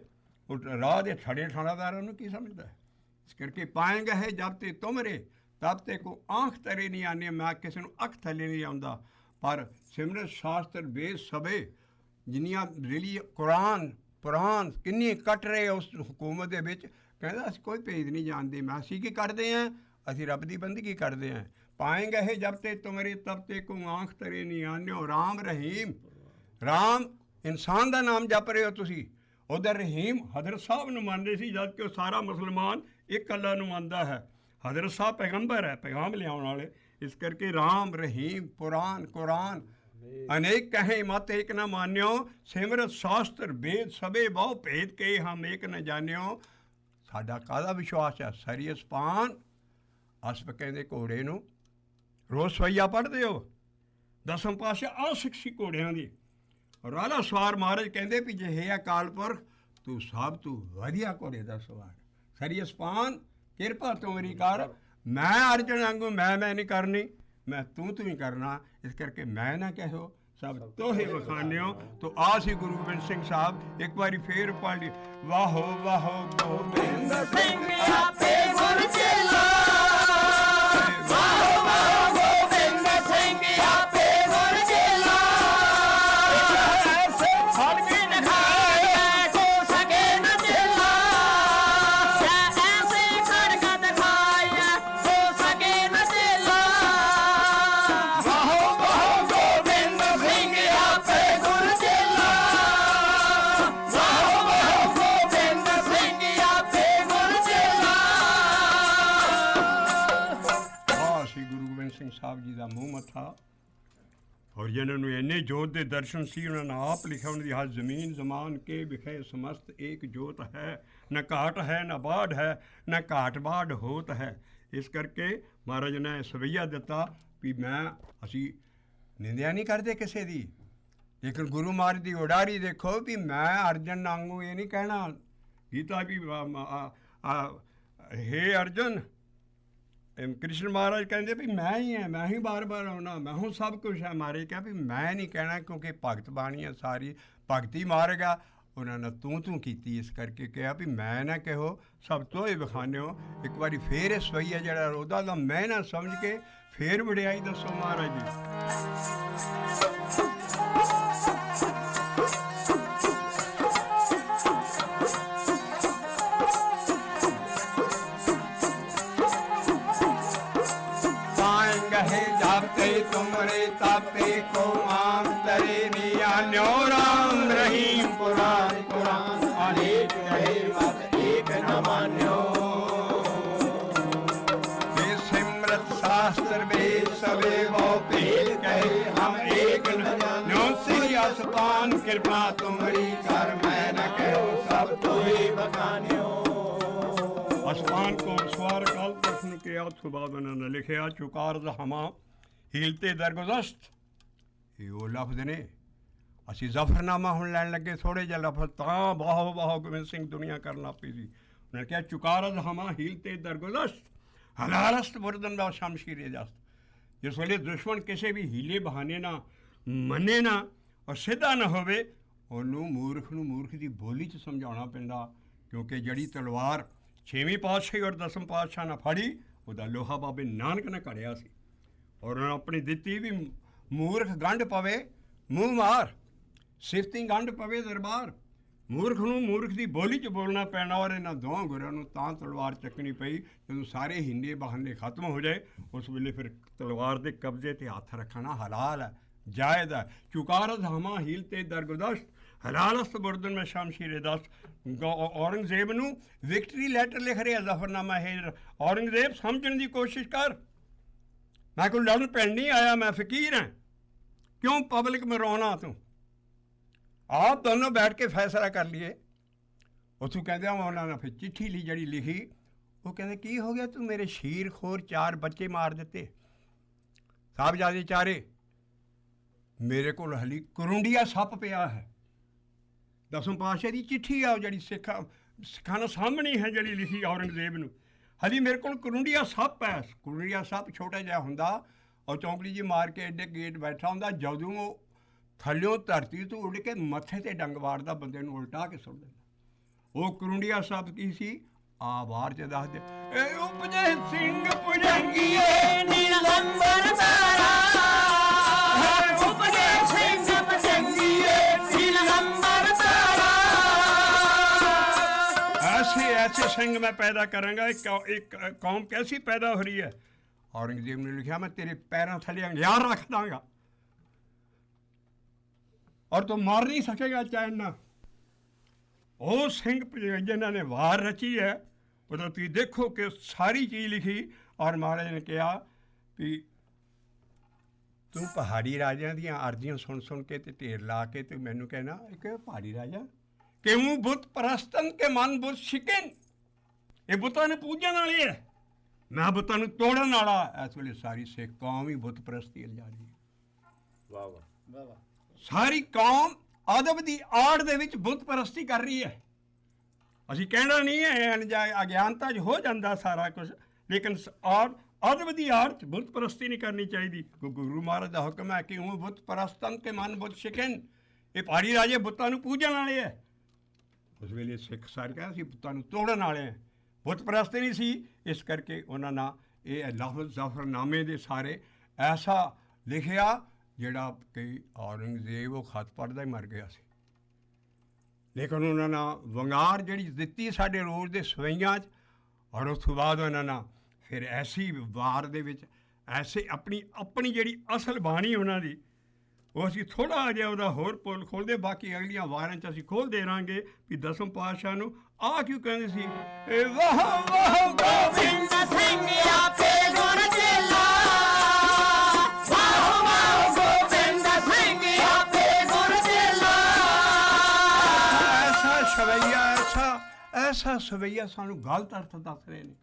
ਉਹ ਰਾਹ ਦੇ ਠੜੇ ਠਾਣਾਦਾਰਾਂ ਨੂੰ ਕੀ ਸਮਝਦਾ ਹੈ? ਇਸ ਕਰਕੇ ਪਾਏਂਗੇ ਹੈ ਜਬ ਤੇ ਤੁਮਰੇ ਤਬ ਤੇ ਕੋ ਆਂਖ ਤਰੇ ਨਹੀਂ ਆਨੇ। ਮੈਂ ਕਿਸੇ ਨੂੰ ਅੱਖ ਥੱਲੇ ਨਹੀਂ ਆਉਂਦਾ ਪਰ ਸਿਮਰਤ ਸ਼ਾਸਤਰ ਵੇਦ ਸਭੇ ਜਿੰਨੀਆਂ ਰਿਲੀ ਕੁਰਾਨ ਕਿੰਨੀ ਕੱਟ ਰਹੇ ਉਸ ਹਕੂਮਤ ਦੇ ਵਿੱਚ। ਕਹਿੰਦਾ ਅਸੀਂ ਕੋਈ ਭੇਦ ਨਹੀਂ ਜਾਣਦੇ। ਮੈਂ ਅਸੀਂ ਕੀ ਕਰਦੇ ਹਾਂ? ਅਸੀਂ ਰੱਬ ਦੀ ਬੰਦਗੀ ਕਰਦੇ ਹਾਂ। ਪਾਏਂਗੇ ਹੈ ਜਬ ਤੇ ਤੁਮਰੇ ਤਬ ਤੇ ਕੋ ਆਂਖ ਤਰੇ ਨਹੀਂ ਆਨਿਓ ਰਾਮ ਰਹੀਮ। ਰਾਮ ਇਨਸਾਨ ਦਾ ਨਾਮ ਜਪ ਰਹੇ ਹੋ ਤੁਸੀਂ, ਉਧਰ ਰਹੀਮ ਹਜ਼ਰਤ ਸਾਹਿਬ ਨੂੰ ਮੰਨਦੇ ਸੀ, ਜਦ ਕਿ ਉਹ ਸਾਰਾ ਮੁਸਲਮਾਨ ਇੱਕ ਅੱਲਾ ਨੂੰ ਮੰਨਦਾ ਹੈ। ਹਜ਼ਰਤ ਸਾਹਿਬ ਪੈਗੰਬਰ ਹੈ, ਪੈਗਾਮ ਲਿਆਉਣ ਵਾਲੇ। ਇਸ ਕਰਕੇ ਰਾਮ ਰਹੀਮ ਕੁਰਾਨ ਅਨੇਕ ਕਹੇ ਮਤ ਇੱਕ ਨਾ ਮਾਨਿਓ। ਸਿਮਰਤ ਸ਼ਾਸਤਰ ਵੇਦ ਸਭੇ ਬਹੁ ਭੇਦ ਕੇ ਹਮ ਇੱਕ ਨਾ ਜਾਣਿਓ। ਸਾਡਾ ਕਾਹਦਾ ਵਿਸ਼ਵਾਸ ਹੈ? ਸਰੀਅ ਸਪਾਨ ਅਸਪ ਕਹਿੰਦੇ ਘੋੜੇ ਨੂੰ। ਰੋਜ਼ ਸਵਈਆ ਪੜ੍ਹਦੇ ਹੋ? ਦਸਮ ਪਾਤਸ਼ਾਹ ਆਸਿਕ ਸੀ ਘੋੜਿਆਂ ਦੀ। ਰਾਲਾ ਸਵਾਰ ਮਹਾਰਾਜ ਕਹਿੰਦੇ ਵੀ ਜੇ ਹੈ ਅਕਾਲ ਪੁਰਖ ਤੂੰ ਸਭ ਤੋਂ ਵਧੀਆ ਘੋੜੇ ਦਾ ਸਵਾਰ। ਸਰੀਅ ਸਪਾਨ ਕਿਰਪਾ ਤੂੰ ਮੇਰੀ ਕਰ। ਮੈਂ ਅਰਜਨ ਵਾਂਗੂ ਮੈਂ ਨਹੀਂ ਕਰਨੀ, ਮੈਂ ਤੂੰ ਹੀ ਕਰਨਾ। ਇਸ ਕਰਕੇ ਮੈਂ ਨਾ ਕਹੋ ਸਭ ਤੋਹੇ ਵਖਾਨਿਓ। ਤੋ ਆ ਸੀ ਗੁਰੂ ਗੋਬਿੰਦ ਸਿੰਘ ਸਾਹਿਬ। ਇੱਕ ਵਾਰੀ ਫੇਰ ਪੜ੍ਹ ਲਈ, ਵਾਹੋ ਵਾਹੋ ਗੋਬਿੰਦ ਸਿੰਘ ਆਪੇ ਗੁਰ ਚੇਲਾ। ਵਾਹੋ ਵਾਹੋ ਗੋਬਿੰਦ ਸਿੰਘ ਆਪੇ ਗੁਰ ਚੇਲਾ। ਹਰ ਕੀ ਦਿਖਾਏ ਕੋ ਸਕੇ ਨ ਚੇਲਾ। ਐਸੇ ਖੜਗ ਦਿਖਾਏ ਕੋ ਸਕੇ ਨ ਚੇਲਾ। ਵਾਹੋ ਵਾਹੋ ਗੋਬਿੰਦ ਸਿੰਘ ਆਪੇ ਗੁਰ ਚੇਲਾ। ਵਾਹੋ ਵਾਹੋ ਗੋਬਿੰਦ ਸਿੰਘ ਆਪੇ ਗੁਰ ਚੇਲਾ। ਆ ਸੀ ਗੁਰੂ ਗੋਬਿੰਦ ਸਿੰਘ ਸਾਹਿਬ ਜੀ ਦਾ ਮੂੰਹ ਮੱਥਾ। ਔਰ ਜਿਨ੍ਹਾਂ ਨੂੰ ਇੰਨੇ ਜੋਤ ਦੇ ਦਰਸ਼ਨ ਸੀ, ਉਹਨਾਂ ਨੇ ਆਪ ਲਿਖਿਆ, ਉਹਨਾਂ ਦੀ ਹਰ ਜ਼ਮੀਨ ਜ਼ਮਾਨ ਕੇ ਵਿਖੇ ਸਮਸਤ ਏਕ ਜੋਤ ਹੈ। ਨਾ ਘਾਟ ਹੈ ਨਾ ਬਾੜ ਹੈ, ਨਾ ਘਾਟ ਬਾੜ ਹੋਤ ਹੈ। ਇਸ ਕਰਕੇ ਮਹਾਰਾਜ ਨੇ ਸਵਈਆ ਦਿੱਤਾ ਵੀ ਅਸੀਂ ਨਿੰਦਿਆ ਨਹੀਂ ਕਰਦੇ ਕਿਸੇ ਦੀ, ਲੇਕਿਨ ਗੁਰੂ ਮਹਾਰਾਜ ਦੀ ਉਡਾਰੀ ਦੇਖੋ ਵੀ ਮੈਂ ਅਰਜਨ ਵਾਂਗੂ ਇਹ ਨਹੀਂ ਕਹਿਣਾ। ਗੀਤਾ ਵੀ ਹੇ ਅਰਜਨ, ਕ੍ਰਿਸ਼ਨ ਮਹਾਰਾਜ ਕਹਿੰਦੇ ਵੀ ਮੈਂ ਹੀ ਹਾਂ, ਮੈਂ ਹੀ ਬਾਰ ਆਉਣਾ, ਮੈਂ ਹੂੰ ਸਭ ਕੁਛ ਹੈ। ਮਹਾਰਾਜ ਕਿਹਾ ਵੀ ਮੈਂ ਨਹੀਂ ਕਹਿਣਾ, ਕਿਉਂਕਿ ਭਗਤ ਬਾਣੀ ਹੈ ਸਾਰੀ ਭਗਤੀ ਮਾਰਗ ਆ। ਉਹਨਾਂ ਨੇ ਤੂੰ ਕੀਤੀ, ਇਸ ਕਰਕੇ ਕਿਹਾ ਵੀ ਮੈਂ ਨਾ ਕਹੋ ਸਭ ਤੋਂ ਹੀ ਵਿਖਾਨਿਓ। ਇੱਕ ਵਾਰੀ ਫੇਰ ਇਹ ਸਵਈਆ ਜਿਹੜਾ ਉਹਦਾ ਦਾ ਮੈਂ ਨਾ ਸਮਝ ਕੇ ਫੇਰ ਵਡਿਆਈ ਦੱਸੋ ਮਹਾਰਾਜ ਜੀ। पाएंगे जब ते तुमरे तापे को आम तरे नियान्यो राम रहीम कुरान अनेक कहे मत एक न मान्यो। ये सिमरत शास्त्र वेद सवे बहु भेद कहे हम एक न जान्यो। श्री असपान कृपा तुम्हारी कर मैं न कहो सब तो ही बखान्यो। ਅਸਮਾਨ ਕੋ ਸਵਾਰ ਕਾਲ ਪੁਰਖ ਨੂੰ ਕਿਹਾ, ਉਸ ਤੋਂ ਬਾਅਦ ਉਹਨਾਂ ਨੇ ਲਿਖਿਆ ਚੁਕਾਰਦ ਹਮਾ ਹੀਲਤੇ ਦਰਗੁਜ਼ਸ਼ਤ। ਇਹ ਉਹ ਲਫ਼ਜ਼ ਨੇ। ਅਸੀਂ ਜ਼ਫਰਨਾਮਾ ਹੁਣ ਲੈਣ ਲੱਗੇ, ਥੋੜ੍ਹੇ ਜਿਹੇ ਲਫ਼ਜ਼ ਤਾਂ ਬਾਹੋ ਗੋਬਿੰਦ ਸਿੰਘ ਦੁਨੀਆ ਕਰਨ ਲੱਗ ਪਈ ਸੀ। ਉਹਨਾਂ ਨੇ ਕਿਹਾ ਚੁਕਾਰਦ ਹਮਾ ਹੀਲਤੇ ਦਰਗੁਜ਼ਸ਼ਤ ਹਲਾਰਸਤ ਬੁਰਦਨ ਦਾ ਸ਼ਮਸ਼ੀਰੇ ਜਸਤ। ਜਿਸ ਵੇਲੇ ਦੁਸ਼ਮਣ ਕਿਸੇ ਵੀ ਹੀਲੇ ਬਹਾਨੇ ਨਾ ਮੰਨੇ ਨਾ ਔਰ ਸਿੱਧਾ ਨਾ ਹੋਵੇ, ਉਹਨੂੰ ਮੂਰਖ ਨੂੰ ਮੂਰਖ ਦੀ ਬੋਲੀ 'ਚ ਸਮਝਾਉਣਾ ਪੈਂਦਾ। ਕਿਉਂਕਿ ਜਿਹੜੀ ਤਲਵਾਰ 6ਵੀਂ ਪਾਤਸ਼ਾਹੀ ਔਰ 10ਵੇਂ ਪਾਤਸ਼ਾਹ ਨੇ ਫੜੀ, ਉਹਦਾ ਲੋਹਾ ਬਾਬੇ ਨਾਨਕ ਨੇ ਘੜਿਆ ਸੀ। ਔਰ ਉਹਨਾਂ ਆਪਣੀ ਦਿੱਤੀ ਵੀ ਮੂਰਖ ਗੰਢ ਪਵੇ ਮੂੰਹ ਮਾਰ, ਸਿਫਤੀ ਗੰਢ ਪਵੇ ਦਰਬਾਰ। ਮੂਰਖ ਨੂੰ ਮੂਰਖ ਦੀ ਬੋਲੀ 'ਚ ਬੋਲਣਾ ਪੈਣਾ। ਔਰ ਇਹਨਾਂ ਦੋਵਾਂ ਗੁਰਾਂ ਨੂੰ ਤਾਂ ਤਲਵਾਰ ਚੱਕਣੀ ਪਈ ਜਦੋਂ ਸਾਰੇ ਹਿੰਦੇ ਬਹਾਨੇ ਖਤਮ ਹੋ ਜਾਏ। ਉਸ ਵੇਲੇ ਫਿਰ ਤਲਵਾਰ ਦੇ ਕਬਜ਼ੇ 'ਤੇ ਹੱਥ ਰੱਖਣਾ ਹਲਾਲ ਹੈ, ਜਾਇਜ਼ ਹੈ। ਚੁਕਾਰਦ ਹਮਾ ਹੀਲ ਤੇ ਦਰਗੁਜ਼ਸ਼ਤ ਹਲਾਲਸਤ ਬੁਰਦਨ ਮੈਂ ਸ਼ਮਸ਼ੀਰੇ ਦਸਤ। ਔਰੰਗਜ਼ੇਬ ਨੂੰ ਵਿਕਟਰੀ ਲੈਟਰ ਲਿਖ ਰਿਹਾ ਜ਼ਫਰਨਾਮਾ ਹੈ। ਔਰੰਗਜ਼ੇਬ ਸਮਝਣ ਦੀ ਕੋਸ਼ਿਸ਼ ਕਰ, ਮੈਂ ਕੋਈ ਲੜਨ ਪੈਣ ਨਹੀਂ ਆਇਆ, ਮੈਂ ਫਕੀਰ ਹਾਂ, ਕਿਉਂ ਪਬਲਿਕ में ਰੋਣਾ ਤੂੰ? ਆਪ ਦੋਨੋਂ ਬੈਠ ਕੇ ਫੈਸਲਾ ਕਰ ਲਈਏ। ਉੱਥੋਂ ਕਹਿੰਦੇ ਉਹਨਾਂ ਨੇ ਫਿਰ ਚਿੱਠੀ ਲਈ ਜਿਹੜੀ ਲਿਖੀ। ਉਹ ਕਹਿੰਦੇ ਕੀ ਹੋ ਗਿਆ, ਤੂੰ ਮੇਰੇ ਸ਼ੀਰ ਖੋਰ 4 ਬੱਚੇ ਮਾਰ ਦਿੱਤੇ, ਸਾਹਿਬਜ਼ਾਦੇ ਚਾਰੇ। ਮੇਰੇ ਕੋਲ ਹਲੀ ਕਰੁੰਡੀਆ ਸੱਪ ਪਿਆ ਹੈ। 10ਵੇਂ ਪਾਤਸ਼ਾਹ ਦੀ ਚਿੱਠੀ ਆ, ਉਹ ਜਿਹੜੀ ਸਿੱਖਾਂ ਨੂੰ ਸਾਹਮਣੇ ਹੈ, ਜਿਹੜੀ ਲਿਖੀ ਔਰੰਗਜ਼ੇਬ ਨੂੰ। ਹਲੀ ਮੇਰੇ ਕੋਲ ਕਰੁੰਡੀਆ ਸੱਪ ਹੈ। ਕਰੁੰਡੀਆ ਸੱਪ ਛੋਟਾ ਜਿਹਾ ਹੁੰਦਾ ਔਰ ਚੌਂਕੜੀ ਜੀ ਮਾਰ ਕੇ ਐਡੇ ਗੇਟ ਬੈਠਾ ਹੁੰਦਾ। ਜਦੋਂ ਉਹ ਥੱਲਿਓਂ ਧਰਤੀ ਤੋਂ ਉੱਡ ਕੇ ਮੱਥੇ 'ਤੇ ਡੰਗ ਵਾਰਦਾ, ਬੰਦੇ ਨੂੰ ਉਲਟਾ ਕੇ ਸੁੱਟ ਦਿੰਦਾ। ਉਹ ਕਰੁੰਡੀਆ ਸੱਪ ਕੀ ਸੀ? ਆ ਬਾਹਰ 'ਚ ਦੱਸ ਦੇ, ਇਹ ਉਪਜੇ ਸਿੰਘ ਭੁਜੰਗੀਏ ਨੀਲੰਬਰ ਤਾਰਾ। ਉਪਜੇ ਸਿੰਘ ਭੁਜੰਗੀਏ ਨੀਲੰਬਰ ऐसे सिंह मैं पैदा करूंगा, एक कौम कैसी पैदा हो रही है। औरंगजेब ने लिखा मैं तेरे पैरों थले अंगियार रख दांगा और तू मार नहीं सकेगा चैन ना। ਉਹ ਸਿੰਘ ਜਿਨ੍ਹਾਂ ਨੇ ਵਾਰ ਰਚੀ ਹੈ ਉਦੋਂ ਤੁਸੀਂ ਦੇਖੋ ਕਿ ਸਾਰੀ ਚੀਜ਼ ਲਿਖੀ ਔਰ ਮਹਾਰਾਜ ਨੇ ਕਿਹਾ ਵੀ ਤੂੰ ਪਹਾੜੀ ਰਾਜਿਆਂ ਦੀਆਂ ਅਰਜ਼ੀਆਂ ਸੁਣ ਕੇ ਤੇ ਢੇਰ ਲਾ ਕੇ ਤੇ ਮੈਨੂੰ ਕਹਿਣਾ ਇੱਕ ਪਹਾੜੀ ਰਾਜਾ ਕਿਉਂ ਬੁੱਤ ਪ੍ਰਸਤਨ ਕੇ ਮਨ ਬੁੱਤ ਸ਼ਿਕਨ, ਇਹ ਬੁੱਤਾਂ ਨੂੰ ਪੂਜਣ ਵਾਲੇ ਹੈ, ਮੈਂ ਬੁੱਤਾਂ ਨੂੰ ਤੋੜਨ ਵਾਲਾ। ਇਸ ਵੇਲੇ ਸਾਰੀ ਸਿੱਖ ਕੌਮ ਹੀ ਬੁੱਤ ਪ੍ਰਸਤੀ ਜਾ ਰਹੀ ਹੈ। ਵਾਹ ਵਾਹ ਵਾਹ ਵਾਹ। ਸਾਰੀ ਕੌਮ ਅਦਬ ਦੀ ਆੜ ਦੇ ਵਿੱਚ ਬੁੱਤ ਪ੍ਰਸਤੀ ਕਰ ਰਹੀ ਹੈ। ਅਸੀਂ ਕਹਿਣਾ ਨਹੀਂ ਹੈ ਅਗਿਆਨਤਾ 'ਚ ਹੋ ਜਾਂਦਾ ਸਾਰਾ ਕੁਝ, ਲੇਕਿਨ ਅਦਬ ਦੀ ਆੜ 'ਚ ਬੁੱਤ ਪ੍ਰਸਤੀ ਨਹੀਂ ਕਰਨੀ ਚਾਹੀਦੀ। ਗੁਰੂ ਮਹਾਰਾਜ ਦਾ ਹੁਕਮ ਹੈ ਕਿ ਉਹ ਬੁੱਤ ਪ੍ਰਸਤਨ ਕੇ ਮਨ ਬੁੱਤ ਸ਼ਿਕਨ, ਇਹ ਪਹਾੜੀ ਰਾਜੇ ਬੁੱਤਾਂ ਨੂੰ ਪੂਜਣ ਵਾਲੇ ਹੈ। ਉਸ ਵੇਲੇ ਸਿੱਖ ਸਾਰੇ ਕਹਿੰਦੇ ਅਸੀਂ ਬੁੱਤਾਂ ਨੂੰ ਤੋੜਨ ਵਾਲੇ ਹਾਂ, ਬੁੱਤ ਪ੍ਰਸਤੀ ਨਹੀਂ ਸੀ। ਇਸ ਕਰਕੇ ਉਹਨਾਂ ਨਾਲ ਇਹ ਲਫ਼ਜ਼ ਜ਼ਫ਼ਰਨਾਮੇ ਦੇ ਸਾਰੇ ਐਸਾ ਲਿਖਿਆ ਜਿਹੜਾ ਕਿ ਔਰੰਗਜ਼ੇਬ ਉਹ ਖਤ ਪੜ੍ਹਦਾ ਹੀ ਮਰ ਗਿਆ ਸੀ, ਲੇਕਿਨ ਉਹਨਾਂ ਨਾਲ ਵੰਗਾਰ ਜਿਹੜੀ ਦਿੱਤੀ ਸਾਡੇ ਰੋਜ਼ ਦੇ ਸਵਈਆਂ 'ਚ, ਔਰ ਉਸ ਤੋਂ ਬਾਅਦ ਉਹਨਾਂ ਨਾਲ ਫਿਰ ਐਸੀ ਵਾਰ ਦੇ ਵਿੱਚ ਐਸੇ ਆਪਣੀ ਜਿਹੜੀ ਅਸਲ ਬਾਣੀ ਉਹਨਾਂ ਦੀ ਉਹ ਅਸੀਂ ਥੋੜ੍ਹਾ ਜਿਹਾ ਉਹਦਾ ਹੋਰ ਪੁੱਲ ਖੋਲ੍ਹਦੇ, ਬਾਕੀ ਅਗਲੀਆਂ ਵਾਰਾਂ 'ਚ ਅਸੀਂ ਖੋਲ੍ਹਦੇ ਰਹਾਂਗੇ ਵੀ ਦਸਮ ਪਾਤਸ਼ਾਹ ਨੂੰ ਆਹ ਕਿਉਂ ਕਹਿੰਦੇ ਸੀ ਇਹ ਵਾਹ ਵਾਹ ਗੋਬਿੰਦ ਸਿੰਘ ਆਪੇ ਗੁਰ ਚੇਲਾ, ਵਾਹ ਵਾਹ ਗੋਬਿੰਦ ਸਿੰਘ ਆਪੇ ਗੁਰ ਚੇਲਾ। ਐਸਾ ਸਵਈਆ ਸਾਨੂੰ ਗਲਤ ਅਰਥ ਦੱਸ ਰਹੇ ਨੇ।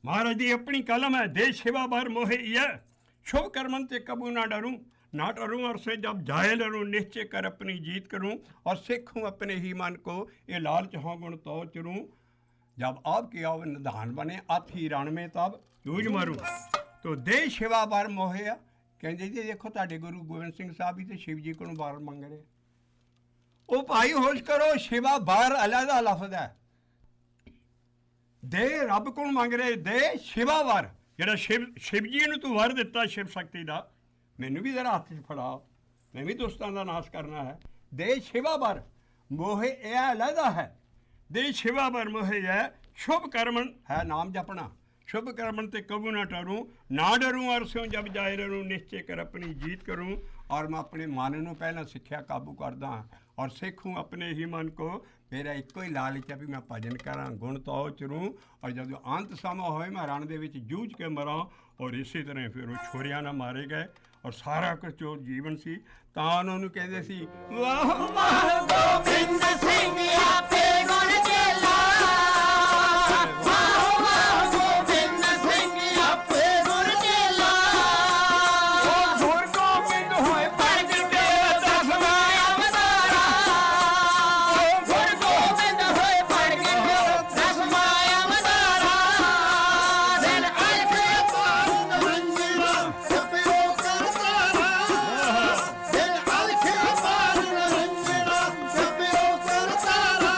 ਮਹਾਰਾਜ ਦੀ ਆਪਣੀ ਕਲਮ ਹੈ, ਦੇਸ਼ ਸੇਵਾ ਬਾਰ ਮੋਹਿ ਹੈ, शुभ कर्मन ते कबू ना डरूं, ना डरूं और से जब जाए लरूं, निश्चय कर अपनी जीत करूं और सीखूं अपने ही मन को, ये लालच हो गुण तो चरूं, जब आपकी आव निधान बने अथ ही रण में तब यूज मारूं। तो देश सेवा बार मोहिया कहते जी देखो तुहाडे गुरु गोबिंद सिंह साहब भी तो शिव जी को बार मंग रहे। ओ भाई होश करो, सेवा बार अलहदा लफ्ज़ है, दे रब को मंग रहे, दे सेवा वार ਜਿਹੜਾ ਸ਼ਿਵ ਜੀ ਨੂੰ ਤੂੰ ਵਰ ਦਿੱਤਾ ਸ਼ਿਵ ਸ਼ਕਤੀ ਦਾ, ਮੈਨੂੰ ਵੀ ਜ਼ਰਾ ਹੱਥ 'ਚ ਫੜਾ, ਮੈਂ ਵੀ ਦੁਸ਼ਟਾਂ ਦਾ ਨਾਸ਼ ਕਰਨਾ ਹੈ। ਦੇ ਸ਼ਿਵਾ ਬਰ ਮੋਹੇ ਇਹ ਅਲੱਗਾ ਹੈ, ਦੇ ਸ਼ਿਵਾ ਬਰ ਮੋਹੇ ਹੈ ਸ਼ੁਭ ਕਰਮਨ ਹੈ ਨਾਮ ਜਪਣਾ, शुभ कर्मन ते कबू ना टरूं, ना डरूं और स्यों जब जाए रहूं, निश्चय कर अपनी जीत करूं। और मैं अपने मन नूं पहला सिक्ख्या काबू करदा और सिखूं अपने ही मन को, मेरा एको ही लालच है भी मैं भजन करा गुण तो चरूं, और जब अंत समा होए मैं रण दे विच जूझ के मरां। और इसी तरह फिर वो छोरियां ना मारे गए और सारा कुछ जो जीवन सी तां उन्होंने कहते सी वाह वाह गोबिंद सिंह आपे गुण चेला, वाह वाह गोबिंद सिंह आपे गुण चेला। गुर गोबिंद होए प्रगट दसवां अवतारा, गुर गोबिंद होए प्रगट दसवां अवतारा। दिल अलखे रंजना जपियो करतारा, दिल अलखे रंजना जपियो करतारा।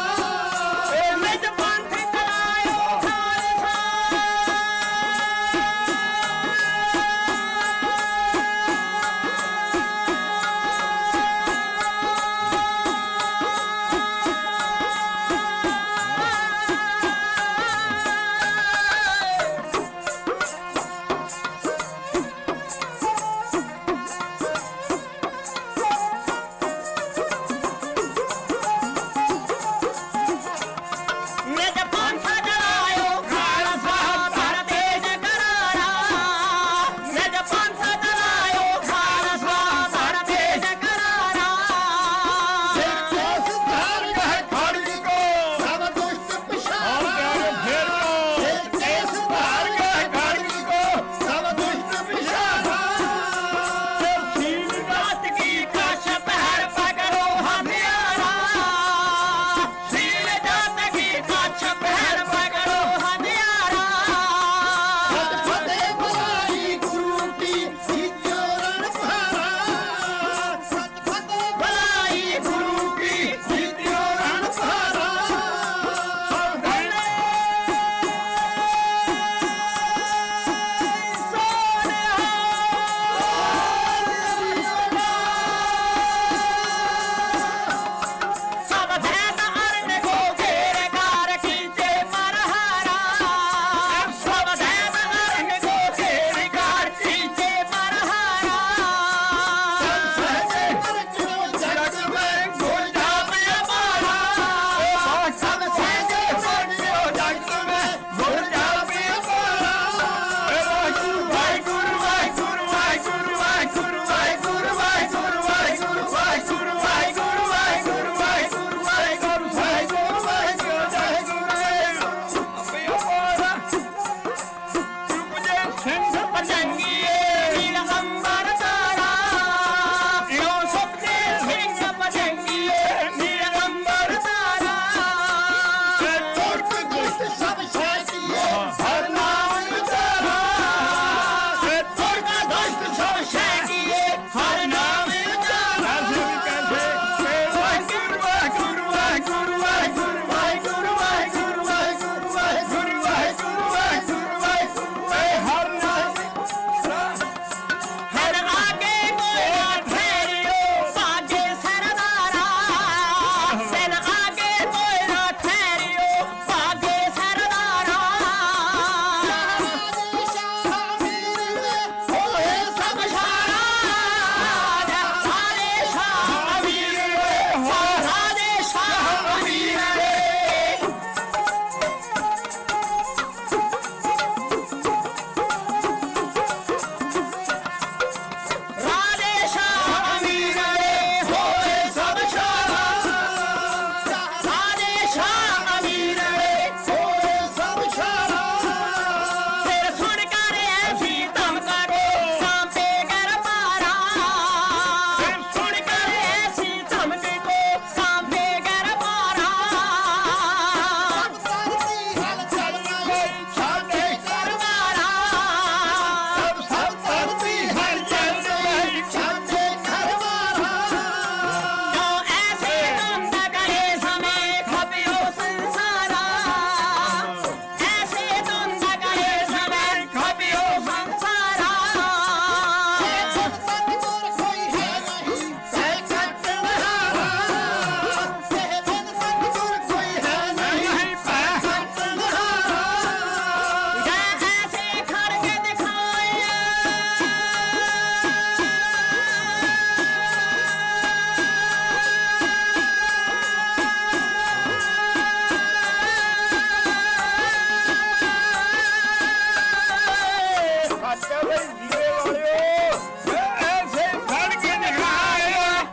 ਠੀਕ ਹੈ ਬਈ ਜੀਰੇ ਵਾਲਿਓ ਐਸੇ ਫੜ ਕੇ ਦਿਖਾਏ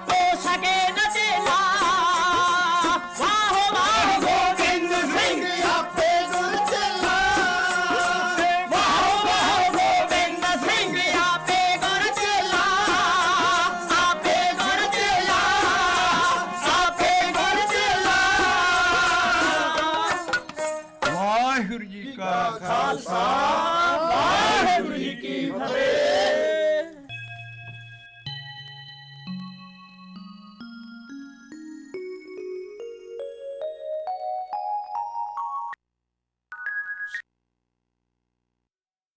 ਹੋ ਸਕੇ ਨਾ ਚੇਲਾ ਵਾਹ ਵਾਹ ਗੋਬਿੰਦ ਸਿੰਘ ਆਪੇ ਗੁਰ ਚਲਾ ਵਾਹ ਵਾਹ ਗੋਬਿੰਦ ਸਿੰਘ ਆਪੇ ਗੁਰ ਚੇਲਾ ਆਪੇ ਗੁਰ ਚੇਲਾ ਆਪੇ ਗੁਰ ਚੇਲਾ ਵਾਹਿਗੁਰੂ ਜੀ ਕਾ ਖਾਲਸਾ ਵਾਹਿਗੁਰੂ ਜੀ ਕੀ ਫਤਿਹ।